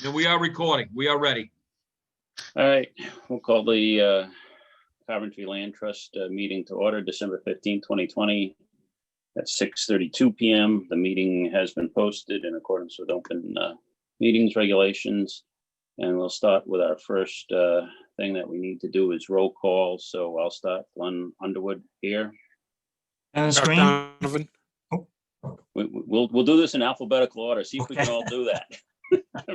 And we are recording. We are ready. All right, we'll call the Coventry Land Trust meeting to order, December 15, 2020 at 6:32 p.m. The meeting has been posted in accordance with open meetings regulations. And we'll start with our first thing that we need to do is roll call. So I'll start. Glenn Underwood here. Screen. Donovan. We'll do this in alphabetical order. See if we can all do that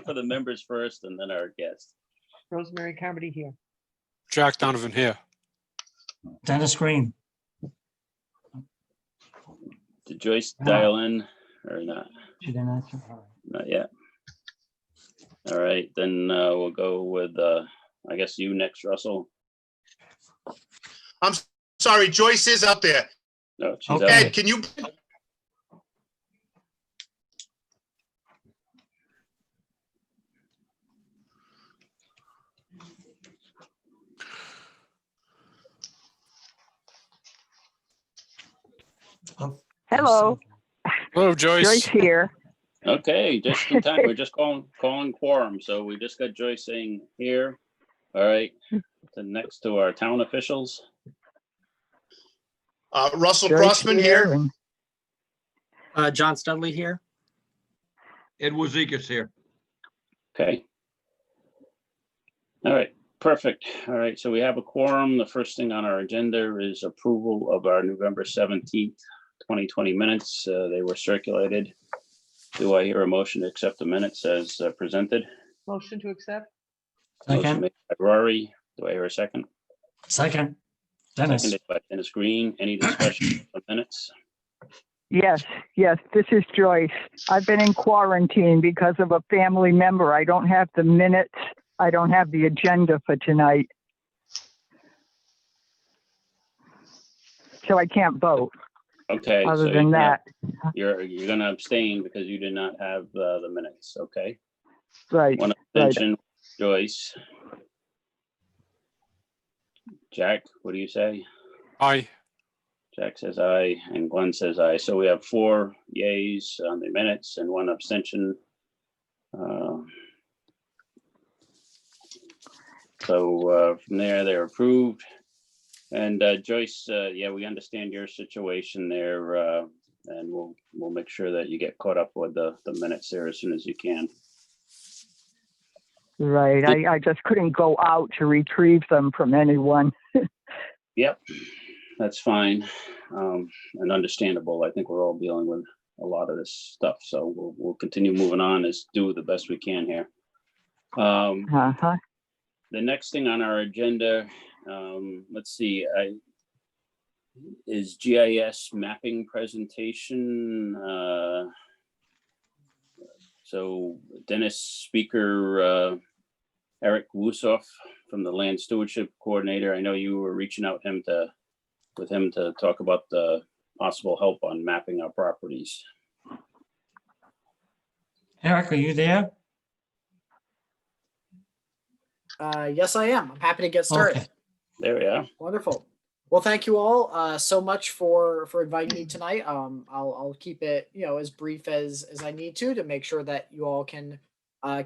for the members first, and then our guests. Rosemary Carmody here. Jack Donovan here. Dennis Green. Did Joyce dial in or not? She didn't answer. Not yet. All right, then we'll go with, I guess you next, Russell. I'm sorry, Joyce is up there. No, she's Okay. out. Ed, can you? Hello, Hello, Joyce. Joyce here. Okay, just in time. We're just calling quorum. So we just got Joyce saying here. All right, then next to our town officials. Russell Joyce Crossman here. and John Studley here. Ed Wozikas here. Okay. All right, perfect. All right, so we have a quorum. The first thing on our agenda is approval of our November 17th, 2020 minutes. They were circulated. Do I hear a motion to accept the minutes as presented? Motion to accept? Motion Second. made by Rory. Do I hear a second? Second. Dennis. Seconded by Dennis Green. Any discussion on minutes? Yes, this is Joyce. I've been in quarantine because of a family member. I don't have the minutes. I don't have the agenda for tonight. So I can't vote Okay. other so than that. You're gonna abstain because you did not have the minutes. Okay. Right, One right. abstention, Joyce. Jack, what do you say? Aye. Jack says aye, and Glenn says aye. So we have 4 yays on the minutes and 1 abstention. So from there, they're approved. And Joyce, yeah, we understand your situation there, and we'll make sure that you get caught up with the minutes there as soon as you can. Right. I just couldn't go out to retrieve them from anyone. Yep, that's fine, and understandable. I think we're all dealing with a lot of this stuff, so we'll continue moving on, do the best we can here. Uh-huh. The next thing on our agenda, let's see, is GIS mapping presentation. So Dennis speaker, Eric Wusoff from the Land Stewardship Coordinator. I know you were reaching out with him to talk about the possible help on mapping our properties. Eric, are you there? Yes, I am. I'm happy to get started. Okay. There we are. Wonderful. Well, thank you all so much for inviting me tonight. I'll keep it as brief as I need to make sure that you all can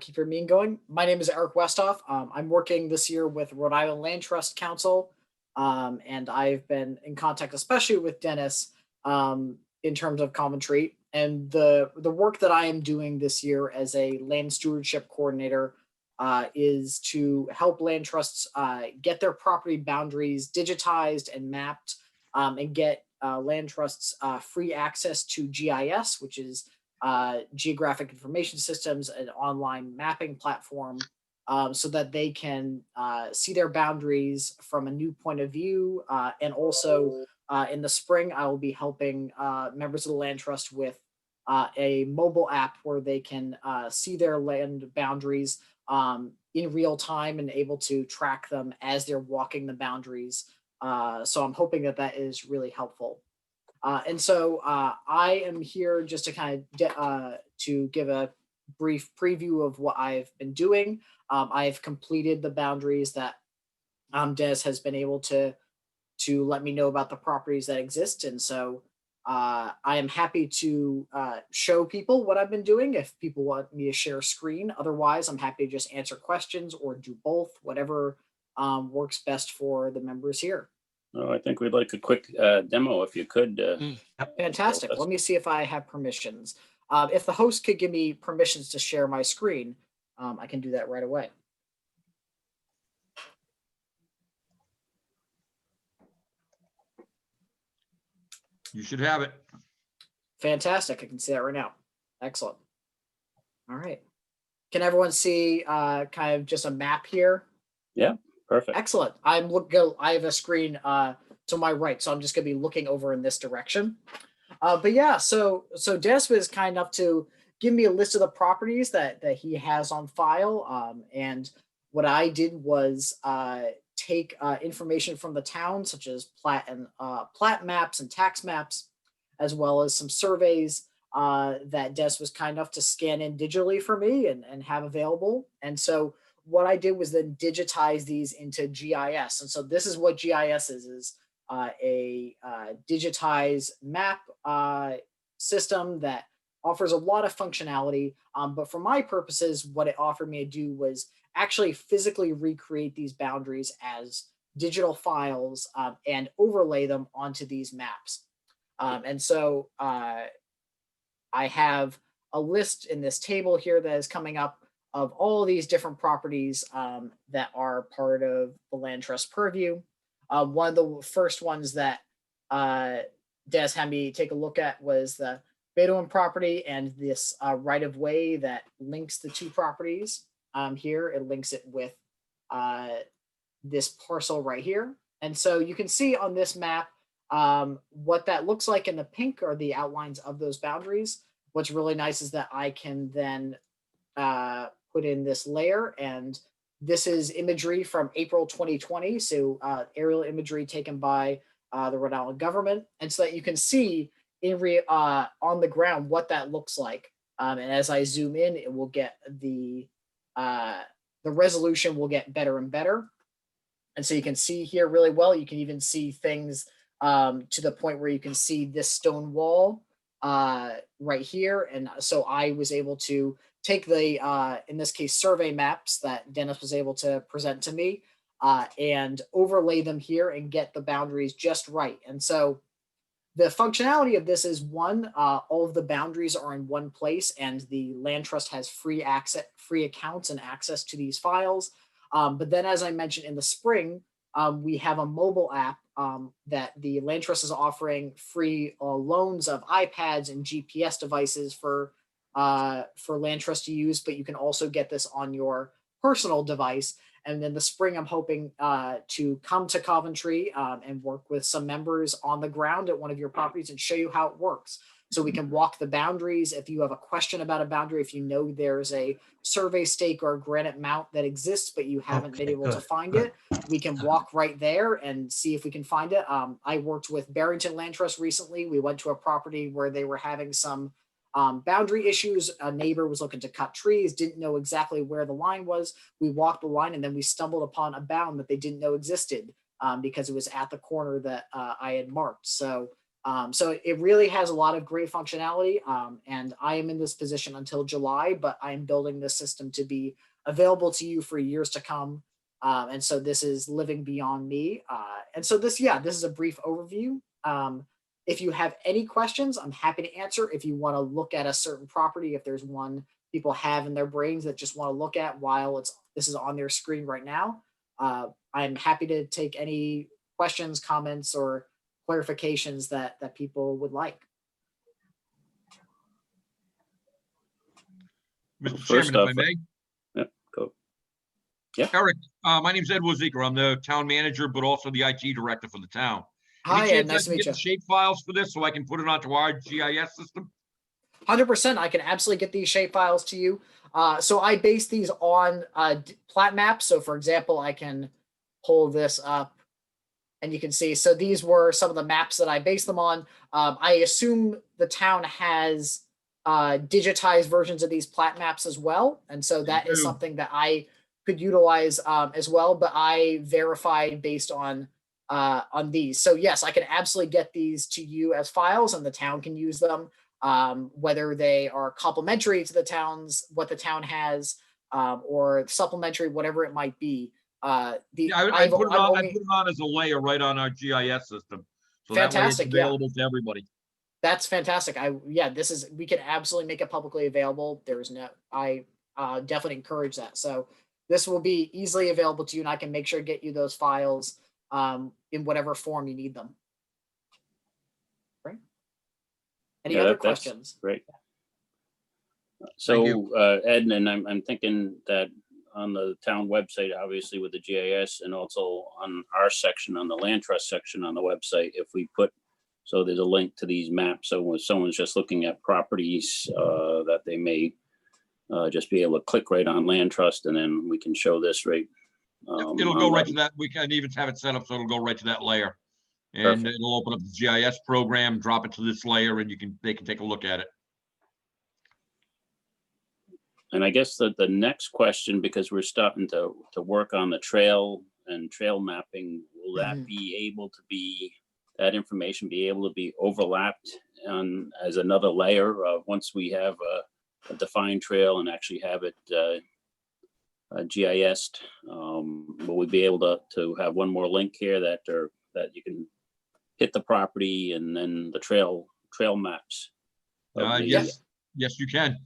keep your meeting going. My name is Eric Westhoff. I'm working this year with Rhode Island Land Trust Council, and I've been in contact, especially with Dennis, in terms of Coventry and the work that I am doing this year as a land stewardship coordinator. Is to help land trusts get their property boundaries digitized and mapped, and get land trusts free access to GIS, which is Geographic Information Systems, an online mapping platform, so that they can see their boundaries from a new point of view. And also in the spring, I will be helping members of the land trust with a mobile app where they can see their land boundaries in real time and able to track them as they're walking the boundaries. So I'm hoping that is really helpful. And so I am here just to kind of to give a brief preview of what I've been doing. I've completed the boundaries that Dennis has been able to let me know about the properties that exist. And so I am happy to show people what I've been doing if people want me to share screen. Otherwise, I'm happy to just answer questions or do both, whatever works best for the members here. Oh, I think we'd like a quick demo if you could. Fantastic. Let me see if I have permissions. If the host could give me permissions to share my screen, I can do that right away. You should have it. Fantastic. I can see that right now. Excellent. All right. Can everyone see kind of just a map here? Perfect. Excellent. I have a screen to my right, so I'm just going to be looking over in this direction. But yeah, so Des was kind enough to give me a list of the properties that he has on file. And what I did was take information from the town, such as plat maps and tax maps, as well as some surveys that Des was kind enough to scan in digitally for me and have available. And so what I did was then digitize these into GIS. And so this is what GIS is a digitized map system that offers a lot of functionality. But for my purposes, what it offered me to do was actually physically recreate these boundaries as digital files and overlay them onto these maps. And so I have a list in this table here that is coming up of all of these different properties that are part of the land trust purview. One of the first ones that Des had me take a look at was the Bedouin property and this right of way that links the two properties here. It links it with this parcel right here. And so you can see on this map what that looks like in the pink are the outlines of those boundaries. What's really nice is that I can then put in this layer, and this is imagery from April 2020. So aerial imagery taken by the Rhode Island government. And so that you can see on the ground what that looks like. And as I zoom in, it will get the resolution will get better and better. And so you can see here really well. You can even see things to the point where you can see this stone wall right here. And so I was able to take the, in this case, survey maps that Dennis was able to present to me and overlay them here and get the boundaries just right. And so the functionality of this is one, all of the boundaries are in one place and the land trust has free accounts and access to these files. But then, as I mentioned in the spring, we have a mobile app that the land trust is offering free loans of iPads and GPS devices for land trust to use, but you can also get this on your personal device. And then the spring, I'm hoping to come to Coventry and work with some members on the ground at one of your properties and show you how it works. So we can walk the boundaries. If you have a question about a boundary, if you know there's a survey stake or a granite mount that exists, but you haven't been able to find it, we can walk right there and see if we can find it. I worked with Barrington Land Trust recently. We went to a property where they were having some boundary issues. A neighbor was looking to cut trees, didn't know exactly where the line was. We walked the line and then we stumbled upon a bound that they didn't know existed because it was at the corner that I had marked. So it really has a lot of great functionality. And I am in this position until July, but I'm building this system to be available to you for years to come. And so this is living beyond me. And so this is a brief overview. If you have any questions, I'm happy to answer. If you want to look at a certain property, if there's one people have in their brains that just want to look at while this is on their screen right now, I'm happy to take any questions, comments, or clarifications that people would like. Mr. First Chairman, if I off, may. Yep, go. Yeah. Eric, my name's Ed Wozeker. I'm the town manager, but also the IT director for the town. Hi, Any Ed. chance I Nice to can meet get you. the shape files for this so I can put it onto our GIS system? 100%. I can absolutely get these shape files to you. So I base these on plat maps. So for example, I can pull this up and you can see, so these were some of the maps that I based them on. I assume the town has digitized versions of these plat maps as well. And so that is something that I could utilize as well, but I verified based on on these. So yes, I can absolutely get these to you as files, and the town can use them, whether they are complementary to the town's what the town has, or supplementary, whatever it might be. Yeah, I I've put it on, I only- put it on as a layer right on our GIS system. So that way it's Fantastic, yeah. available to everybody. That's fantastic. We can absolutely make it publicly available. I definitely encourage that. So this will be easily available to you, and I can make sure to get you those files in whatever form you need them. Right? Any Yeah, other that's questions? Great. Thank you. So, Ed, and I'm thinking that on the town website, obviously with the GIS, and also on our section, on the land trust section on the website, if we put, so there's a link to these maps. So when someone's just looking at properties that they may just be able to click right on land trust, and then we can show this right. It'll go right to that. We can even have it set up so it'll go right to that layer. And Perfect. it'll open up the GIS program, drop it to this layer, and they can take a look at it. And I guess the next question, because we're starting to work on the trail and trail mapping, will that be able to be, that information be able to be overlapped as another layer once we have a defined trail and actually have it GIS'd? Will we be able to have one more link here that you can hit the property and then the trail maps? Yes, you can.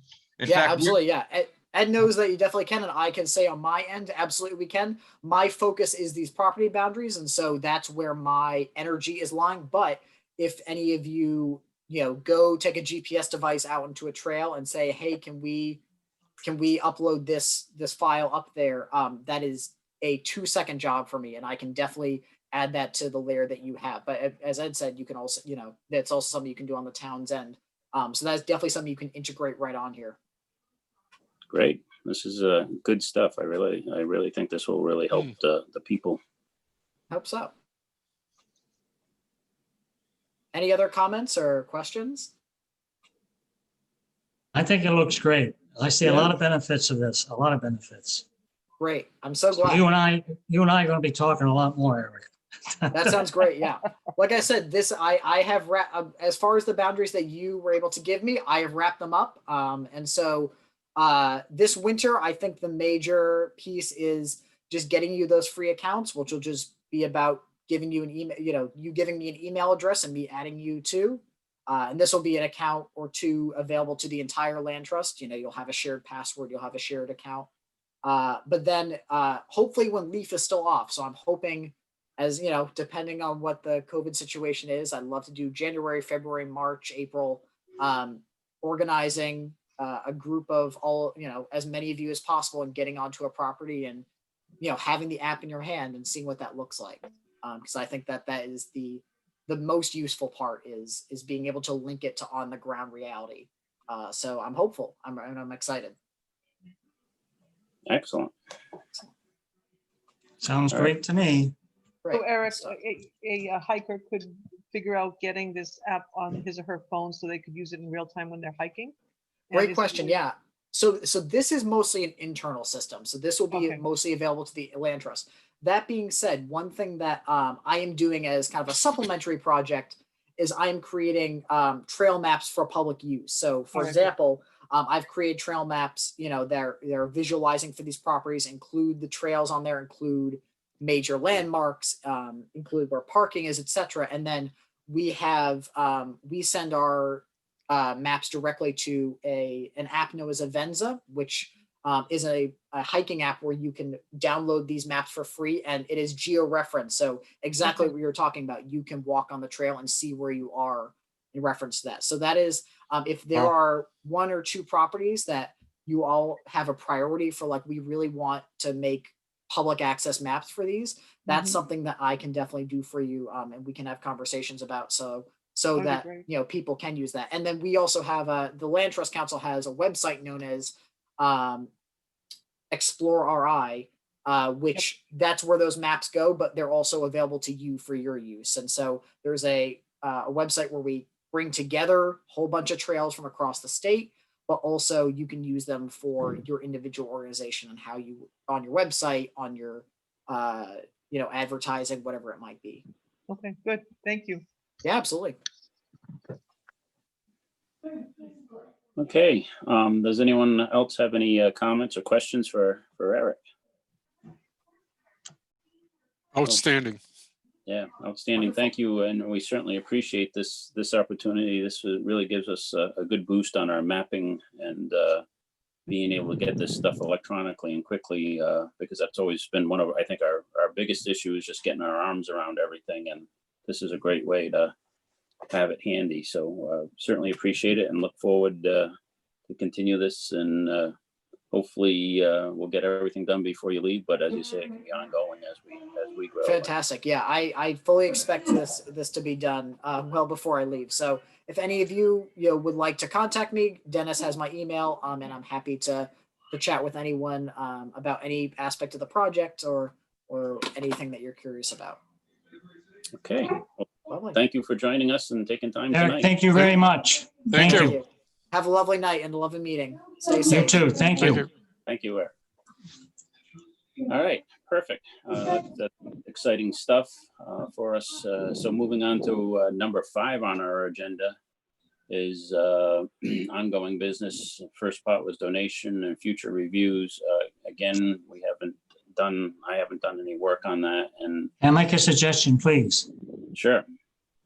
In Yeah, fact, absolutely. Yeah. Ed knows that you definitely can, and I can say on my end, absolutely we can. My focus is these property boundaries, and so that's where my energy is lying. But if any of you, go take a GPS device out into a trail and say, hey, can we upload this file up there? That is a 2-second job for me, and I can definitely add that to the layer that you have. But as Ed said, you can also, that's also something you can do on the town's end. So that's definitely something you can integrate right on here. Great. This is good stuff. I really think this will really help the people. Hope so. Any other comments or questions? I think it looks great. I see a Yeah. lot of benefits of this, a lot of benefits. Great. I'm so So glad. you and I are going to be talking a lot more, Eric. That sounds great. Yeah. Like I said, I have as far as the boundaries that you were able to give me, I have wrapped them up. And so this winter, I think the major piece is just getting you those free accounts, which will just be about giving you an email, you giving me an email address and me adding you to, and this will be an account or two available to the entire land trust. You'll have a shared password, you'll have a shared account. But then hopefully when Leaf is still off. So I'm hoping, as depending on what the COVID situation is, I'd love to do January, February, March, April, organizing a group of all, as many of you as possible and getting onto a property and, having the app in your hand and seeing what that looks like. Because I think that is the most useful part is being able to link it to on the ground reality. So I'm hopeful. I'm excited. Excellent. Sounds All right. great to me. Great. So Eric, a hiker could figure out getting this app on his or her phone so they could use it in real time when they're hiking? Great question. Yeah. So this is mostly an internal system. So this will be Okay. mostly available to the land trust. That being said, one thing that I am doing as kind of a supplementary project is I am creating trail maps for public use. So for Okay. example, I've created trail maps, they're visualizing for these properties, include the trails on there, include major landmarks, include where parking is, etc. And then we have, we send our maps directly to an app known as Avenza, which is a hiking app where you can download these maps for free, and it is geo-referenced. So exactly Okay. what you're talking about, you can walk on the trail and see where you are in reference to that. So that is, if there Wow. are 1 or 2 properties that you all have a priority for, like, we really want to make public access maps for these, that's Mhm. something that I can definitely do for you, and we can have conversations about. So That'd be that great. people can use that. And then we also have the Land Trust Council has a website known as Explore RI, which that's where those maps go, but they're also available to you for your use. And so there's a website where we bring together a whole bunch of trails from across the state, but also you can use them for your individual organization and how you on your website, on your advertising, whatever it might be. Okay, good. Thank you. Yeah, absolutely. Okay, does anyone else have any comments or questions for Eric? Outstanding. Yeah, outstanding. Thank you. And we certainly appreciate this opportunity. This really gives us a good boost on our mapping and being able to get this stuff electronically and quickly, because that's always been one of, I think, our biggest issue is just getting our arms around everything. And this is a great way to have it handy. So certainly appreciate it and look forward to continue this, and hopefully we'll get everything done before you leave. But as you say, it can be ongoing as we grow. Fantastic. Yeah, I fully expect this to be done well before I leave. So if any of you would like to contact me, Dennis has my email, and I'm happy to chat with anyone about any aspect of the project or anything that you're curious about. Okay. Lovely. Thank you for joining us and taking time Eric, tonight. thank you very much. Thank Thank you. you. Have a lovely night and a lovely meeting. Stay You safe. too. Thank Thank you. you. Thank you, Eric. All right, perfect. That's exciting stuff for us. So moving on to number 5 on our agenda is ongoing business. First part was donation and future reviews. Again, I haven't done any work on that. And Can I make a suggestion, please? sure,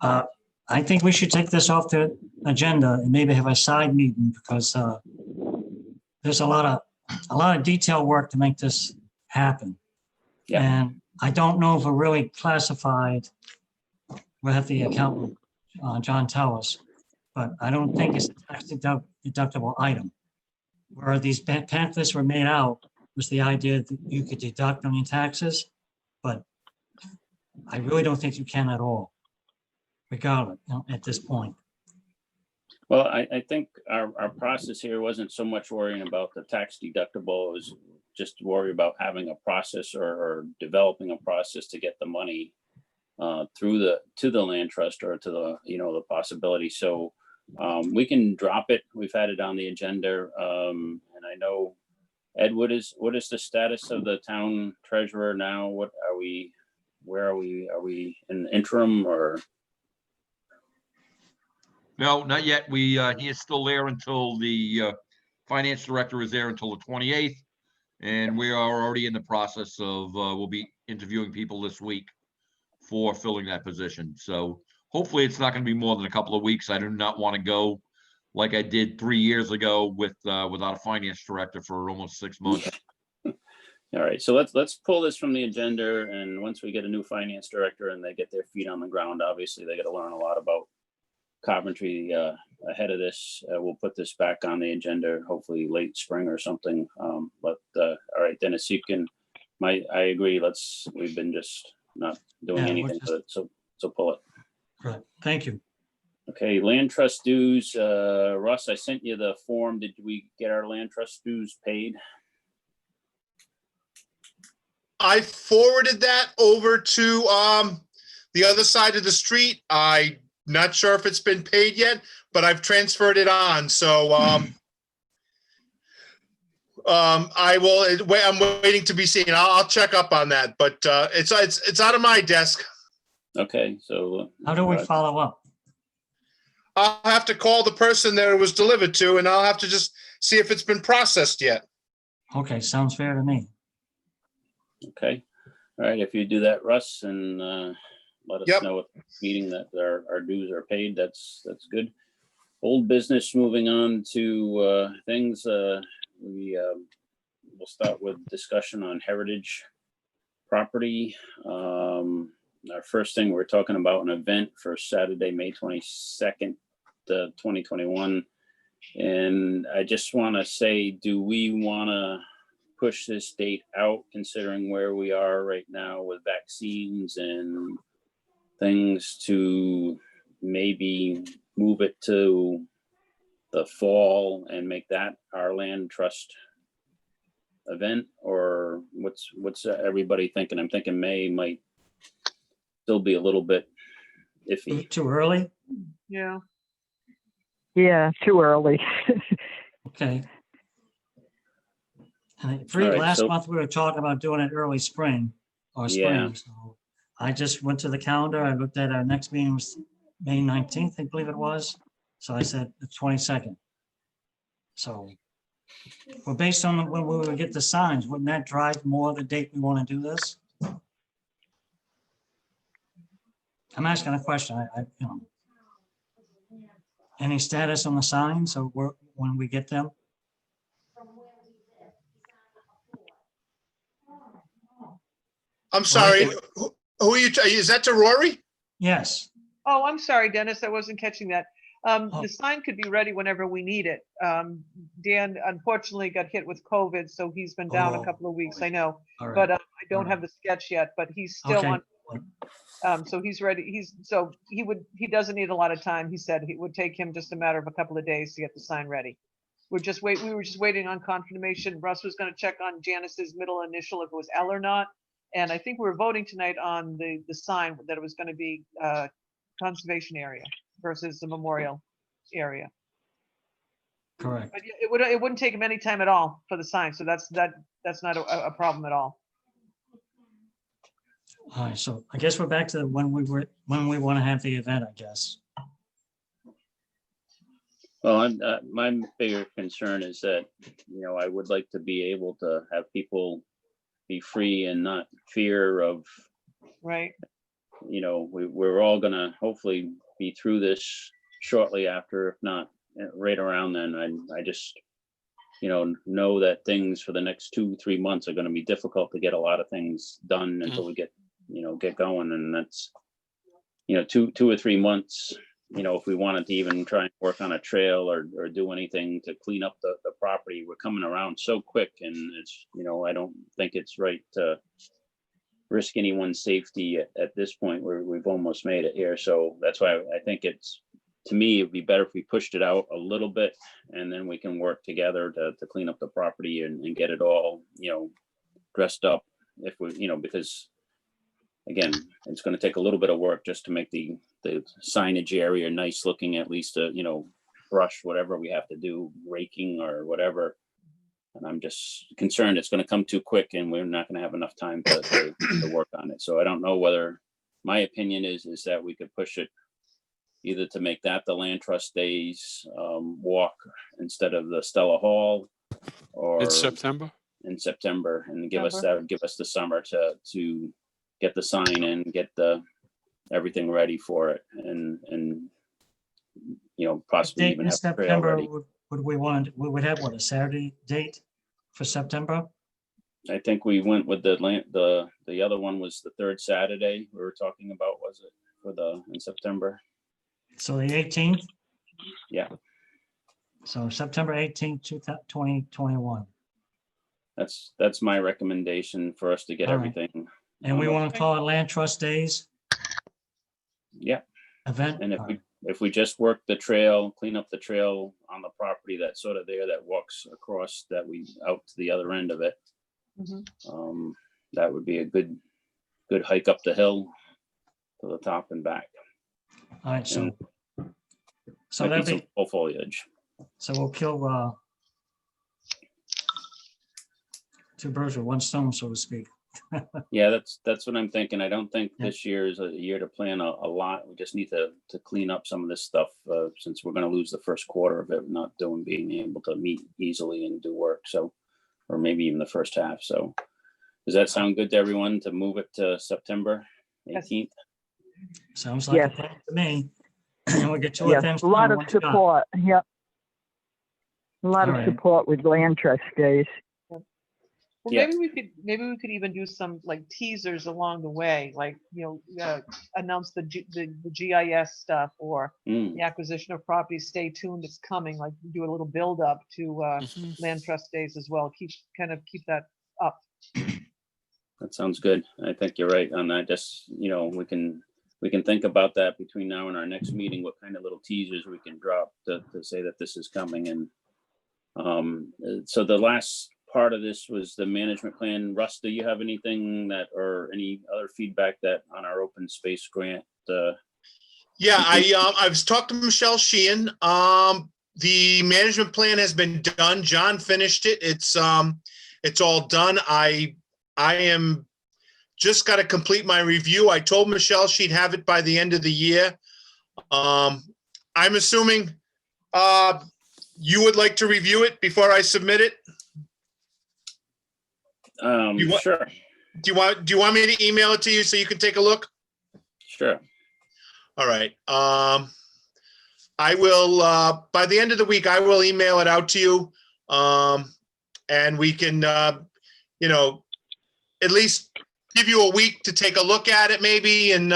I think we should take this off the agenda and maybe have a side meeting, because there's a lot of detail work to make this happen. Yeah. And I don't know if we're really classified. We'll have the accountant, John, tell us, but I don't think it's a tax deductible item. Where these pamphlets were made out was the idea that you could deduct on your taxes, but I really don't think you can at all, regardless, at this point. well, I think our process here wasn't so much worrying about the tax deductible. It was just worry about having a process or developing a process to get the money to the land trust or to the possibility. So we can drop it. We've had it on the agenda, and I know, Ed, what is the status of the town treasurer now? Where are we? Are we in interim or? No, not yet. He is still there until the finance director is there until the 28th. And we are already in the process of, we'll be interviewing people this week for filling that position. So hopefully it's not going to be more than a couple of weeks. I do not want to go like I did 3 years ago without a finance director for almost 6 months. All right, so let's pull this from the agenda, and once we get a new finance director and they get their feet on the ground, obviously they got to learn a lot about Coventry ahead of this. We'll put this back on the agenda, hopefully late spring or something. But all right, Dennis, you can. I agree. We've been just not doing Yeah, we're anything just- with it, so pull it. Right. Thank you. Okay, land trust dues. Russ, I sent you the form. Did we get our land trust dues paid? I forwarded that over to the other side of the street. I'm not sure if it's been paid yet, but I've transferred it on. So I will. I'm waiting to be seen. I'll check up on that, but it's out of my desk. Okay, so How do we follow up? I'll have to call the person that it was delivered to, and I'll have to just see if it's been processed yet. Okay, sounds fair to me. okay, all right. If you do that, Russ, and let us Yep. know at the meeting that our dues are paid. That's good. Old business. Moving on to things. We'll start with discussion on heritage property. Our first thing, we're talking about an event for Saturday, May 22nd, 2021. And I just want to say, do we want to push this date out, considering where we are right now with vaccines and things, to maybe move it to the fall and make that our land trust event? Or what's everybody thinking? I'm thinking May might still be a little bit iffy. Too early? Yeah. Yeah, too early. Okay. And All right, last so- month we were talking about doing it early spring. or Yeah. spring. So I just went to the calendar. I looked at our next meeting was May 19th, I believe it was. So I said the 22nd. So, well, based on when we would get the signs, wouldn't that drive more the date we want to do this? I'm asking a question. You know, any status on the signs or when we get them? I'm sorry, who are you, is that to Rory? Yes. Oh, I'm sorry, Dennis, I wasn't catching that. Oh. The sign could be ready whenever we need it. Dan unfortunately got hit with COVID, so he's been down Oh, a couple of weeks, I know. All right. But I don't Alright. have the sketch yet, but he's still Okay. on. So he's ready. He doesn't need a lot of time. He said it would take him just a matter of a couple of days to get the sign ready. We were just waiting on confirmation. Russ was gonna check on Janice's middle initial if it was L or not. And I think we were voting tonight on the sign that it was gonna be conservation area versus the memorial area. Correct. But yeah, it wouldn't take him any time at all for the sign. So that's not a problem at all. All right. So I guess we're back to when we want to have the event, I guess. Well, my bigger concern is that, I would like to be able to have people be free and not fear of, Right. we're all gonna hopefully be through this shortly after, if not right around then. I just, know that things for the next 2-3 months are gonna be difficult to get a lot of things done until we get going. And that's, 2 or 3 months, if we wanted to even try and work on a trail or do anything to clean up the property, we're coming around so quick, and it's, I don't think it's right to risk anyone's safety at this point where we've almost made it here. So that's why I think to me, it'd be better if we pushed it out a little bit, and then we can work together to clean up the property and get it all, dressed up if we, because again, it's going to take a little bit of work just to make the signage area nice looking, at least, brush whatever we have to do, raking or whatever. And I'm just concerned it's going to come too quick and we're not going to have enough time to work on it. So I don't know whether, my opinion is that we could push it either to make that the Land Trust Days walk instead of the Stella Hall, or In September? in September, and give us the summer to get the sign in, get everything ready for it, and possibly Date even in have the trail September, ready. we would have what, a Saturday date for September? I think we went with the other one was the third Saturday we were talking about, was it, in September? So the 18th? Yeah. So September 18th, 2021. That's my recommendation for us to get All right. everything. And we want to call it Land Trust Days Yeah. event? And All right. if we just work the trail, clean up the trail on the property that's sort of there that walks across, that we out to the other end of it, that would be a good hike up the hill to the top and back. All right, so Might that'd some be, full foliage. so we'll kill two birds with one stone, so to speak. Yeah, that's what I'm thinking. I don't think this year is a year to plan a lot. We just need to clean up some of this stuff since we're going to lose the first quarter of it, not being able to meet easily and do work. So, or maybe even the first half. So does that sound good to everyone to move it to September 18th? Sounds like a Yes. plan to me. We'll get two Yes, events. a lot done in of one shot. support, yep. A lot All of right. support with Land Trust Days. Well, Yeah. maybe we could even do some like teasers along the way, like, announce the GIS stuff or Mm, the acquisition of property. Stay tuned, it's coming. Like do a little build up to Mhm. Land Trust Days as well. Keep that up. that sounds good. I think you're right on that. Just, we can think about that between now and our next meeting, what kind of little teasers we can drop to say that this is coming. And so the last part of this was the management plan. Russ, do you have anything or any other feedback that on our open space grant? Yeah, I've talked to Michelle Sheehan. The management plan has been done. John finished it. It's all done. I am just got to complete my review. I told Michelle she'd have it by the end of the year. I'm assuming you would like to review it before I submit it? You want- Sure, Do you want me to email it to you so you can take a look? sure. All right. I will, by the end of the week, I will email it out to you. And we can, you know, at least give you a week to take a look at it maybe. And,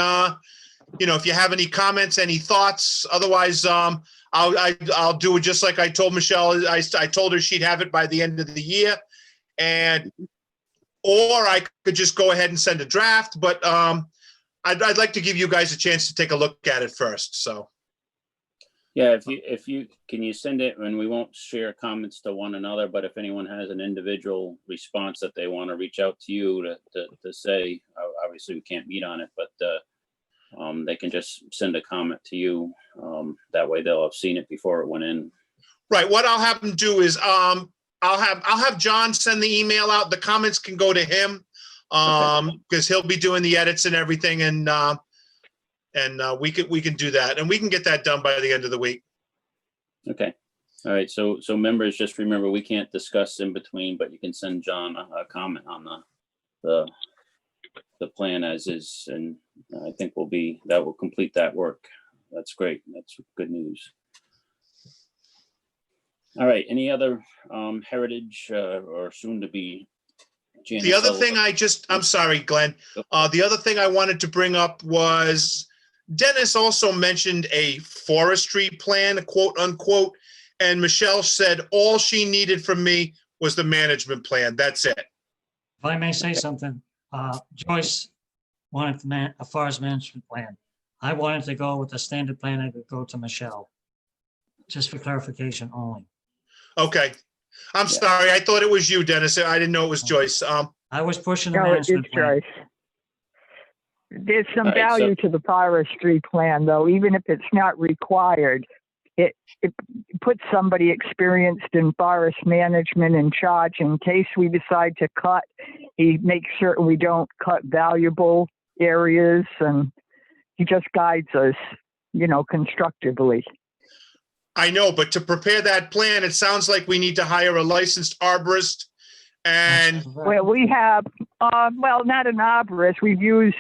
you know, if you have any comments, any thoughts, otherwise, I'll do it just like I told Michelle. I told her she'd have it by the end of the year. And, or I could just go ahead and send a draft, but, I'd like to give you guys a chance to take a look at it first, so. Yeah, if you, can you send it, and we won't share comments to one another, but if anyone has an individual response that they want to reach out to you to say, obviously we can't meet on it, but they can just send a comment to you. That way they'll have seen it before it went in. Right, what I'll have them do is, I'll have John send the email out. The comments can go to him. Because he'll be doing the edits and everything, and we can do that, and we can get that done by the end of the week. Okay. All right. So members, just remember, we can't discuss in between, but you can send John a comment on the plan as is, and I think that will complete that work. That's great. That's good news. All right. Any other heritage or soon to be? The other thing I'm sorry, Glenn. The other thing I wanted to bring up was Dennis also mentioned a forestry plan, quote unquote, and Michelle said all she needed from me was the management plan. That's it. If I may say something, Joyce wanted a forest management plan. I wanted to go with the standard plan. I could go to Michelle, just for clarification only. Okay. I'm sorry. I thought it was you, Dennis. I didn't know it was Joyce. I was pushing the No, it's management plan. Joyce. There's some All right, value to the forestry plan, though, even if it's not required. It puts somebody experienced in forest management in charge in case we decide to cut. He makes certain we don't cut valuable areas, and he just guides us, you know, constructively. I know, but to prepare that plan, it sounds like we need to hire a licensed arborist. And That's correct. Well, we have, well, not an arborist. We've used,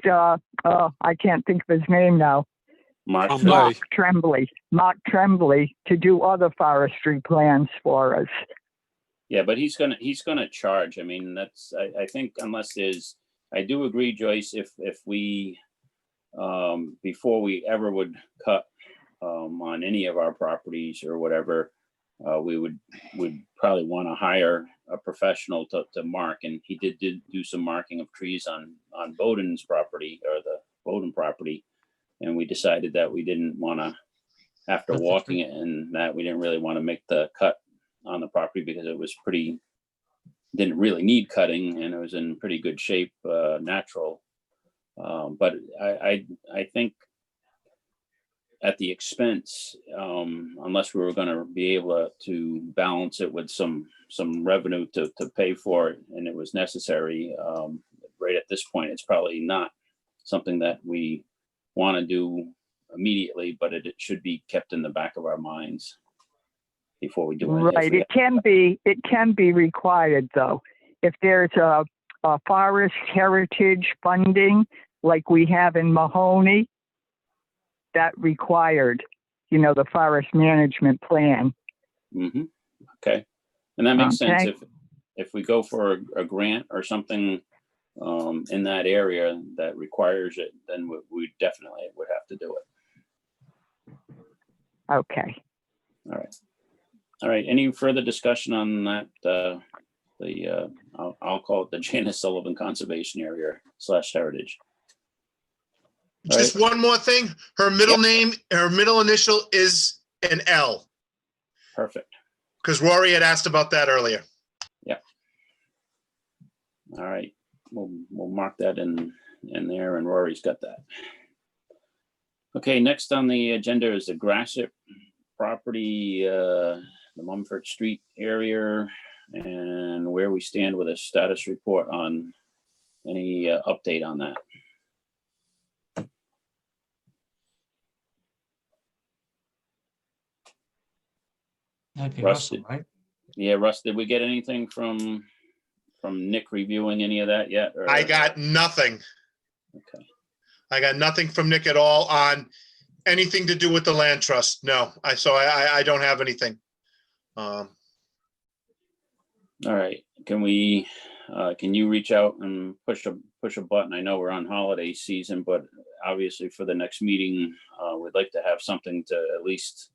I can't think of his name now. Mark. Tremblay. Mark Tremblay to do other forestry plans for us. Yeah, but he's gonna charge. I mean, I think unless I do agree, Joyce, if we, before we ever would cut on any of our properties or whatever, we would probably want to hire a professional to mark. And he did do some marking of trees on Bowden's property, or the Bowden property. And we decided that we didn't want to, after walking it, and that we didn't really want to make the cut on the property because it was didn't really need cutting, and it was in pretty good shape, natural. But I think at the expense, unless we were going to be able to balance it with some revenue to pay for it, and it was necessary, right at this point, it's probably not something that we want to do immediately, but it should be kept in the back of our minds before we do it. Right. It can be required, though. If there's a forest heritage funding like we have in Mahoney, that required, you know, the forest management plan. Mm-hmm. Okay. And that makes sense. Okay. If we go for a grant or something in that area that requires it, then we definitely would have to do it. Okay. All right. All right. Any further discussion on that? I'll call it the Janice Sullivan Conservation Area / Heritage. just one more thing, her middle name, her middle initial is an L, Perfect. because Rory had asked about that earlier. Yeah. All right. We'll mark that in there, and Rory's got that. Okay, next on the agenda is the Grasset property, the Mumford Street area, and where we stand with a status report on Any update on that? That'd be Rusted. Russell, right? Yeah, Russ, did we get anything from Nick reviewing any of that yet? or- I got nothing. Okay, I got nothing from Nick at all on anything to do with the land trust. No, I don't have anything. all right. Can we, can you reach out and push a button? I know we're on holiday season, but obviously for the next meeting, we'd like to have something to at least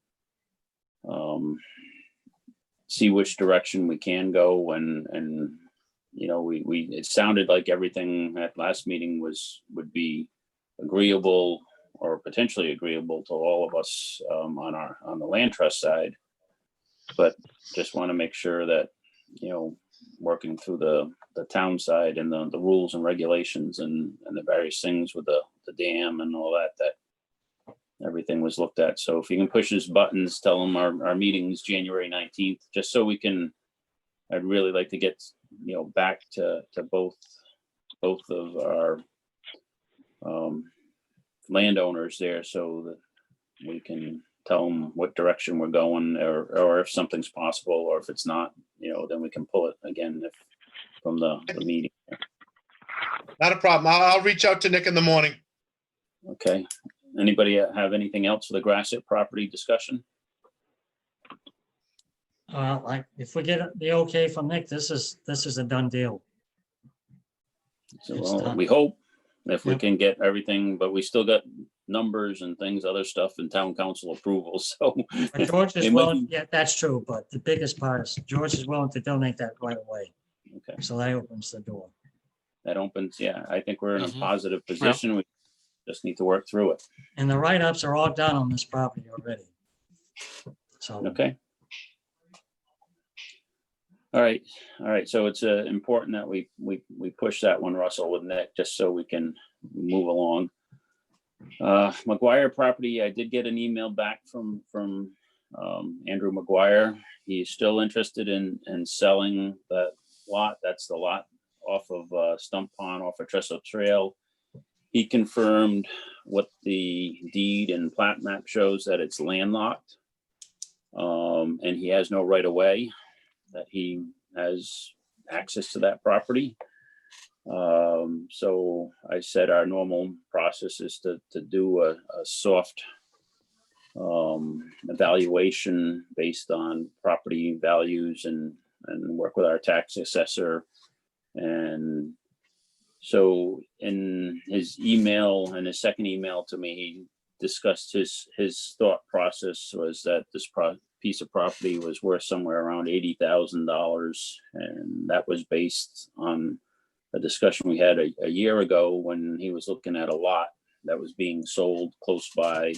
see which direction we can go and you know, it sounded like everything at last meeting would be agreeable or potentially agreeable to all of us on the land trust side. But just want to make sure that, you know, working through the town side and the rules and regulations and the various things with the dam and all that everything was looked at. So if you can push his buttons, tell him our meeting's January 19th, just so we can, I'd really like to get, you know, back to both of our landowners there so that we can tell them what direction we're going or if something's possible, or if it's not, you know, then we can pull it again from the meeting. Not a problem. I'll reach out to Nick in the morning. Okay. Anybody have anything else for the Grassett property discussion? Like, if we get the okay from Nick, this is a done deal. So It's well, done. we hope if we Yep. can get everything, but we still got numbers and things, other stuff and town council approval. So But George is it might willing, be- yeah, that's true, but the biggest part is George is willing to donate that right away. Okay, So that opens the door. that opens. Yeah, I think we're in a Mhm. positive position. We just need to work through it. And the write-ups are all done on this property already. So, Okay. All right. So it's important that we push that one, Russell, with Nick, just so we can move along. McGuire property, I did get an email back from Andrew McGuire. He's still interested in selling that lot. That's the lot off of Stump Pond, off of Trestle Trail. He confirmed what the deed and plat map shows, that it's landlocked. And he has no right of way, that he has access to that property. So I said our normal process is to do a soft evaluation based on property values and work with our tax assessor. And so in his email, in his second email to me, he discussed his thought process was that this piece of property was worth somewhere around $80,000. And that was based on a discussion we had a year ago when he was looking at a lot that was being sold close by.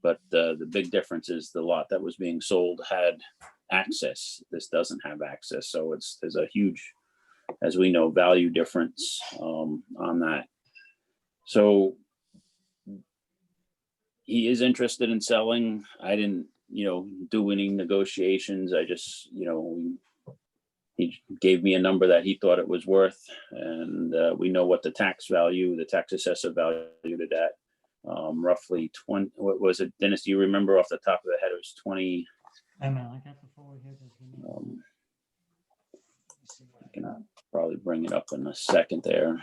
But the big difference is the lot that was being sold had access. This doesn't have access. So there's a huge, as we know, value difference on that. So he is interested in selling. I didn't, do any negotiations. I just, he gave me a number that he thought it was worth. And we know what the tax assessor valued it at. Roughly 20, what was it, Dennis? Do you remember off the top of the head? It was 20. I got the forward here. I can probably bring it up in a second there.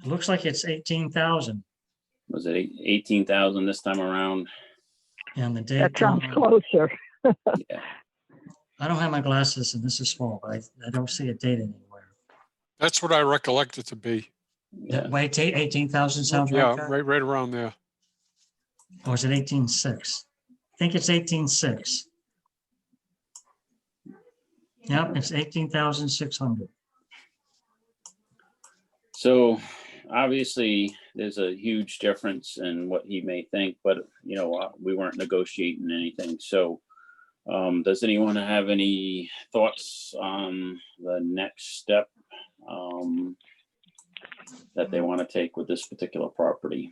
It looks like it's 18,000 Was it 18,000 this time around? and the date. That sounds closer. Yeah. I don't have my glasses and this is small, but I don't see a date anywhere. That's what I recollect it to be. Yeah. Wait, 18,000 sounds Yeah, right? right around there. Or is it 18,600? I think it's 18,600. Yep, it's 18,600. So obviously there's a huge difference in what he may think, but we weren't negotiating anything. So does anyone have any thoughts on the next step that they want to take with this particular property?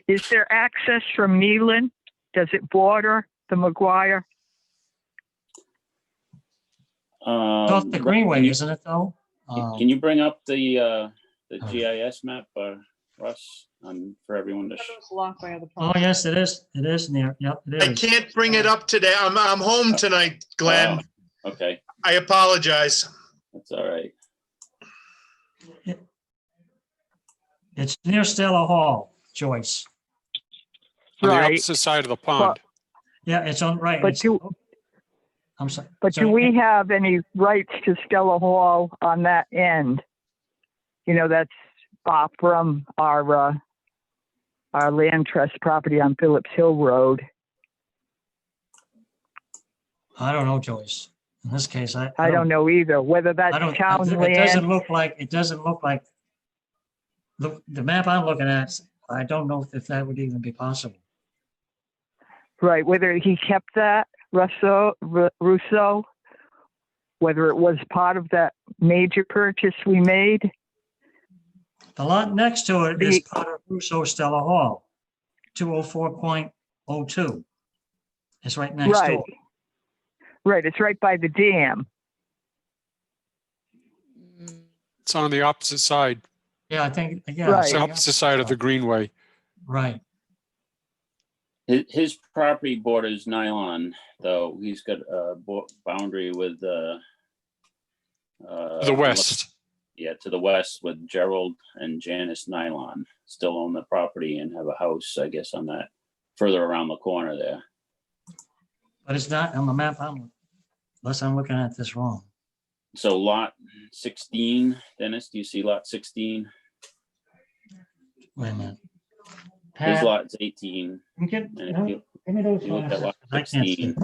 Is there access from Nealon Does it border the McGuire? Off the Can Greenway, you- isn't it though? Can you bring up the Oh. GIS map, Russ, for everyone to? It's locked by other Oh, parts. yes, it is. It is near, yep, it I is. can't bring it up today. I'm home tonight, Glenn. Okay, I apologize. that's all right. It's near Stella Hall, Joyce. On the Right. opposite side of the pond. Yeah, it's on, right. But it's- do- I'm sorry. But do we have any rights to Stella Hall on that end? You know, that's off from our land trust property on Phillips Hill Road. I don't know, Joyce. In this case, I don't know either, whether that's I don't, town it doesn't land. look like, look, the map I'm looking at, I don't know if that would even be possible. Right, whether he kept that, Russo, whether it was part of that major purchase we made. The lot next to it is The- part of Russo Stella Hall, 204.02. It's right next Right. door. Right, it's right by the dam. It's on the opposite side. Yeah, I think, yeah. Right. It's the opposite side of the Greenway. Right. His property borders Nylon, though. He's got a boundary with To the west. Yeah, to the west with Gerald and Janice Nylon. Still own the property and have a house, I guess, on that further around the corner there. But it's not on the map, unless I'm looking at this wrong. So lot 16, Dennis, do you see lot 16? Wait a minute. His Pat, lot's 18. give And if you me those you look at glasses, lot 'cause I can't see. 16,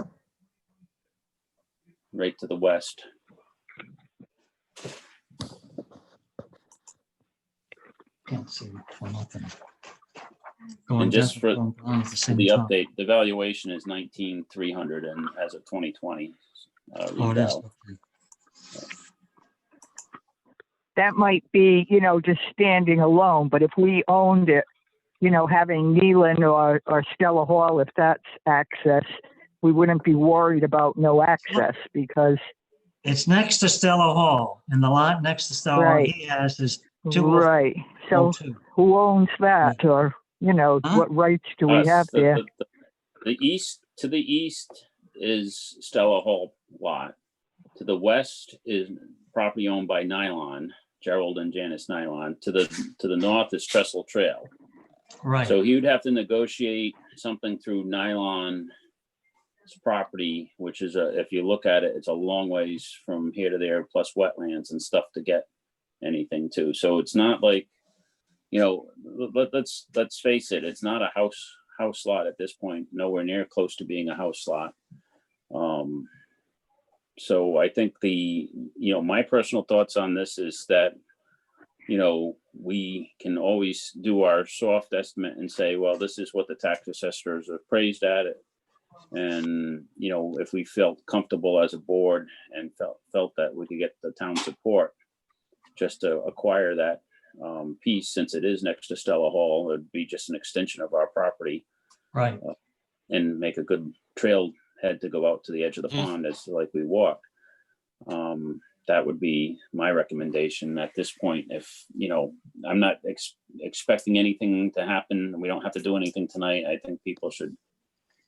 right to the west. Can't see for nothing. Going And just just for going on at the same The time. update, the valuation is 19,300 and as of 2020. Oh, it is. retail. Okay. That might be, you know, just standing alone, but if we owned it, you know, having Nealon or Stella Hall, if that's access, we wouldn't be worried about no access because, It's next to Stella Hall, and the lot next to Stella Hall Right. he has is 204.02. right. So who owns that, or, you know, Huh? what rights do we Us, have there? The east, to the east is Stella Hall lot. To the west is property owned by Nylon, Gerald and Janice Nylon. To the north is Trestle Trail. Right. So he would have to negotiate something through Nylon's property, which is if you look at it, it's a long ways from here to there, plus wetlands and stuff to get anything to. So it's not like, you know, let's face it, it's not a house lot at this point, nowhere near close to being a house lot. So I think my personal thoughts on this is that, you know, we can always do our soft estimate and say, well, this is what the tax assessors have appraised at it. And, you know, if we felt comfortable as a board and felt that we could get the town support just to acquire that piece, since it is next to Stella Hall, it'd be just an extension of our property Right. and make a good trail head to go out to the edge of the pond as like we walk. That would be my recommendation at this point. If, you know, I'm not expecting anything to happen. We don't have to do anything tonight. I think people should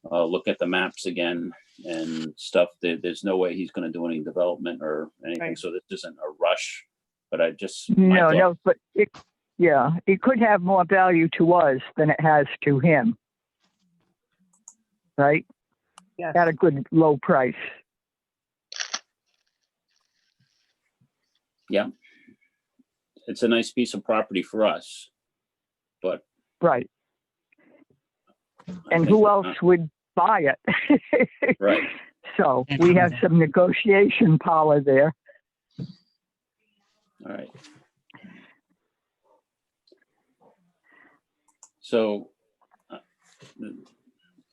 look at the maps again and stuff. There's no way he's going to do any development or anything. Right. So this isn't a rush, but I just. No, but it could have more value to us than it has to him. Right? Yes. At a good low price. Yeah. It's a nice piece of property for us, but. Right. I And think who it's else not- would buy it? Right. So we have some negotiation power there. All right. So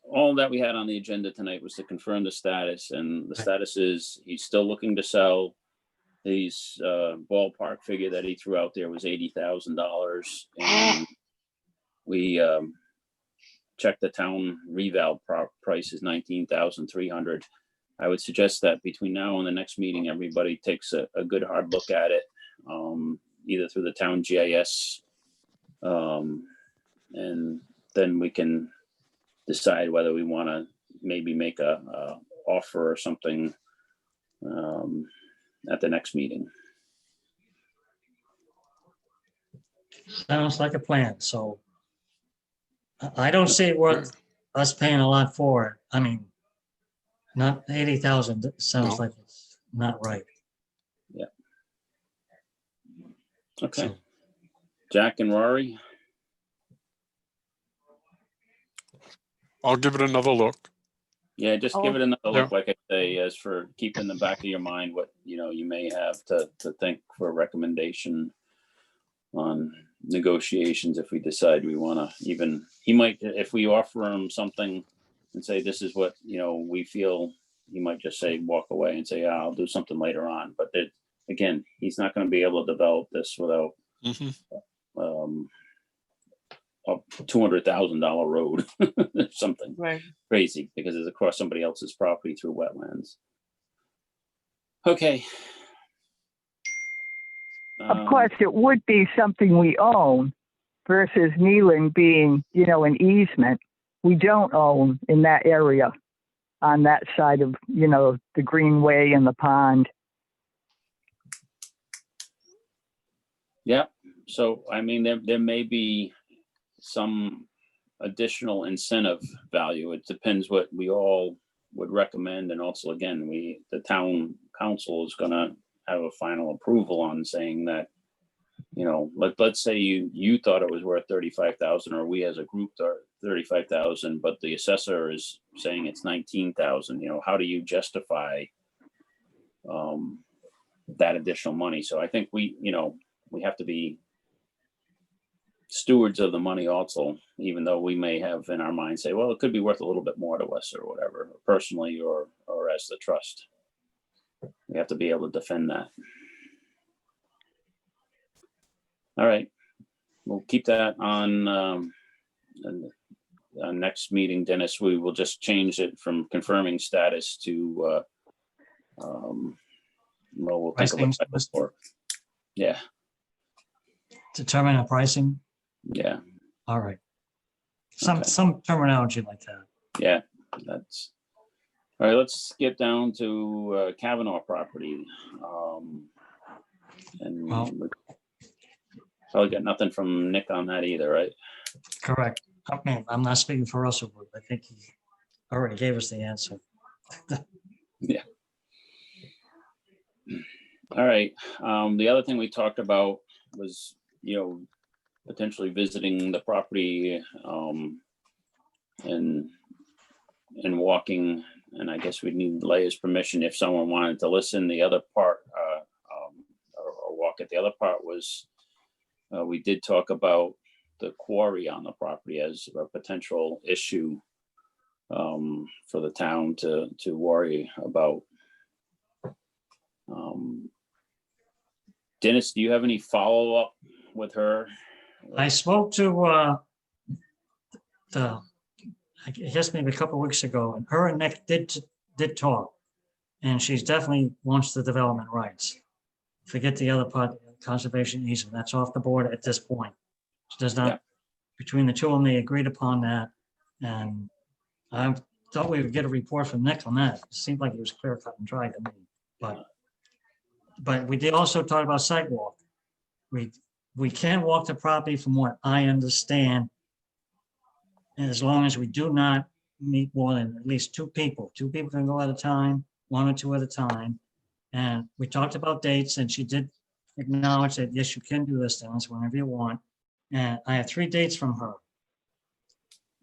all that we had on the agenda tonight was to confirm the status, and the status is he's still looking to sell. His ballpark figure that he threw out there was $80,000, and we check the town reval price is 19,300. I would suggest that between now and the next meeting, everybody takes a good hard look at it, either through the town GIS. And then we can decide whether we want to maybe make a offer or something at the next meeting. Sounds like a plan. So I don't see it worth us paying a lot for it. I mean, not 80,000 sounds No. like it's not right. Okay, So, Jack and Rory. I'll give it another look. Yeah, just give it another Yeah. look, like I say, as for keep in the back of your mind what, you may have to think for a recommendation on negotiations if we decide we want to even, he might, if we offer him something and say, this is what, we feel, he might just say, walk away and say, I'll do something later on. But again, he's not going to be able to develop this without Mhm. a $200,000 road, something Right. crazy because it's across somebody else's property through wetlands. Okay. Of course, it would be something we own versus Neeling being, an easement. We don't own in that area on that side of, the greenway and the pond. Yeah. So, I mean, there may be some additional incentive value. It depends what we all would recommend. And also, again, the town council is going to have a final approval on saying that, let's say you thought it was worth 35,000, or we as a group thought 35,000, but the assessor is saying it's 19,000. How do you justify that additional money? So I think we have to be stewards of the money also, even though we may have in our mind say, well, it could be worth a little bit more to us or whatever, personally or as the trust. We have to be able to defend that. All right, we'll keep that on next meeting, Dennis. We will just change it from confirming status to we'll think of a Pricing title for it. Yeah, determine a pricing. yeah, All right. Okay. Some terminology like that. yeah. That's all right. Let's get down to Kavanaugh property. And Well- we probably got nothing from Nick on that either, right? Correct. Okay, I'm not speaking for Russell, but I think he already gave us the answer. Yeah. All right. The other thing we talked about was, potentially visiting the property and walking. And I guess we'd need Leia's permission if someone wanted to listen. The other part or walk it. The other part was we did talk about the quarry on the property as a potential issue for the town to worry about. Dennis, do you have any follow-up with her? I spoke to I guess maybe a couple of weeks ago, and her and Nick did talk, and she's definitely wants the development rights. Forget the other part, conservation easement. That's off the board at this point. She does not. Yeah. Between the two of them, they agreed upon that, and I thought we would get a report from Nick on that. It seemed like it was clear cut and dry to me, but we did also talk about sidewalk. We can walk the property from what I understand, as long as we do not meet more than at least two people. Two people can go at a time, one or two at a time. And we talked about dates, and she did acknowledge that, yes, you can do this, Dennis, whenever you want. And I have 3 dates from her.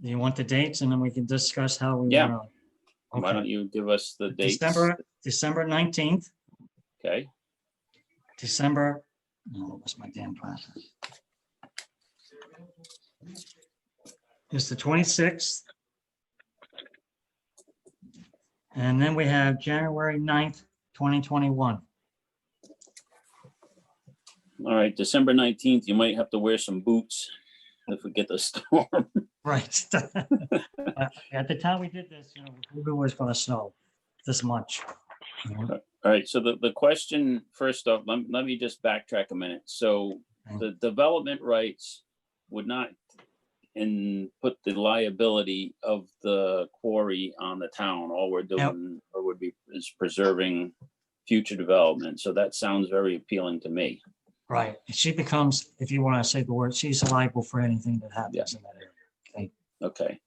Do you want the dates, and then we can discuss how we Yeah. want to? Why don't you give us the dates? December 19th, Okay, December, no, what's my damn glasses? It's the 26th. And then we have January 9th, 2021. all right, December 19th, you might have to wear some boots if we get the storm. Right. At the time we did this, who knew it was gonna snow this much? All right, so the question, first off, let me just backtrack a minute. So the development rights would not put the liability of the quarry on the town. All we're doing is preserving future development. So that sounds very appealing to me. Right. She becomes, if you want to say the word, she's liable for anything that happens in that area. Okay. Okay,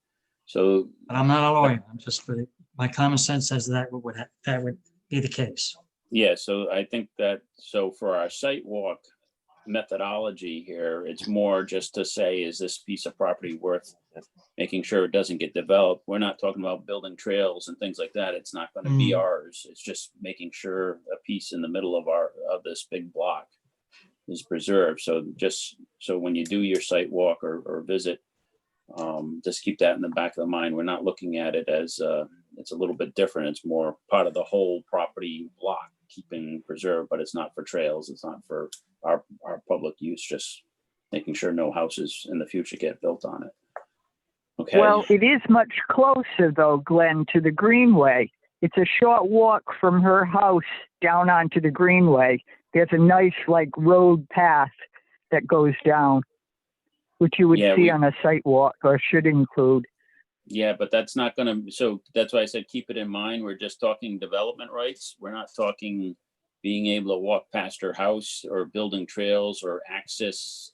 so But I'm not a lawyer. I'm just, my common sense says that would be the case. yeah, so I think that, so for our site walk methodology here, it's more just to say, is this piece of property worth making sure it doesn't get developed? We're not talking about building trails and things like that. It's not going to be ours. It's just making sure a piece in the middle of this big block is preserved. So when you do your site walk or visit, just keep that in the back of the mind. We're not looking at it as it's a little bit different. It's more part of the whole property block keeping preserved, but it's not for trails. It's not for our public use, just making sure no houses in the future get built on it. Okay. Well, it is much closer though, Glenn, to the Greenway. It's a short walk from her house down onto the Greenway. There's a nice road path that goes down, which you would see on a site walk, or should include. Yeah, but that's not gonna, so that's why I said, keep it in mind. We're just talking development rights. We're not talking being able to walk past her house or building trails or access.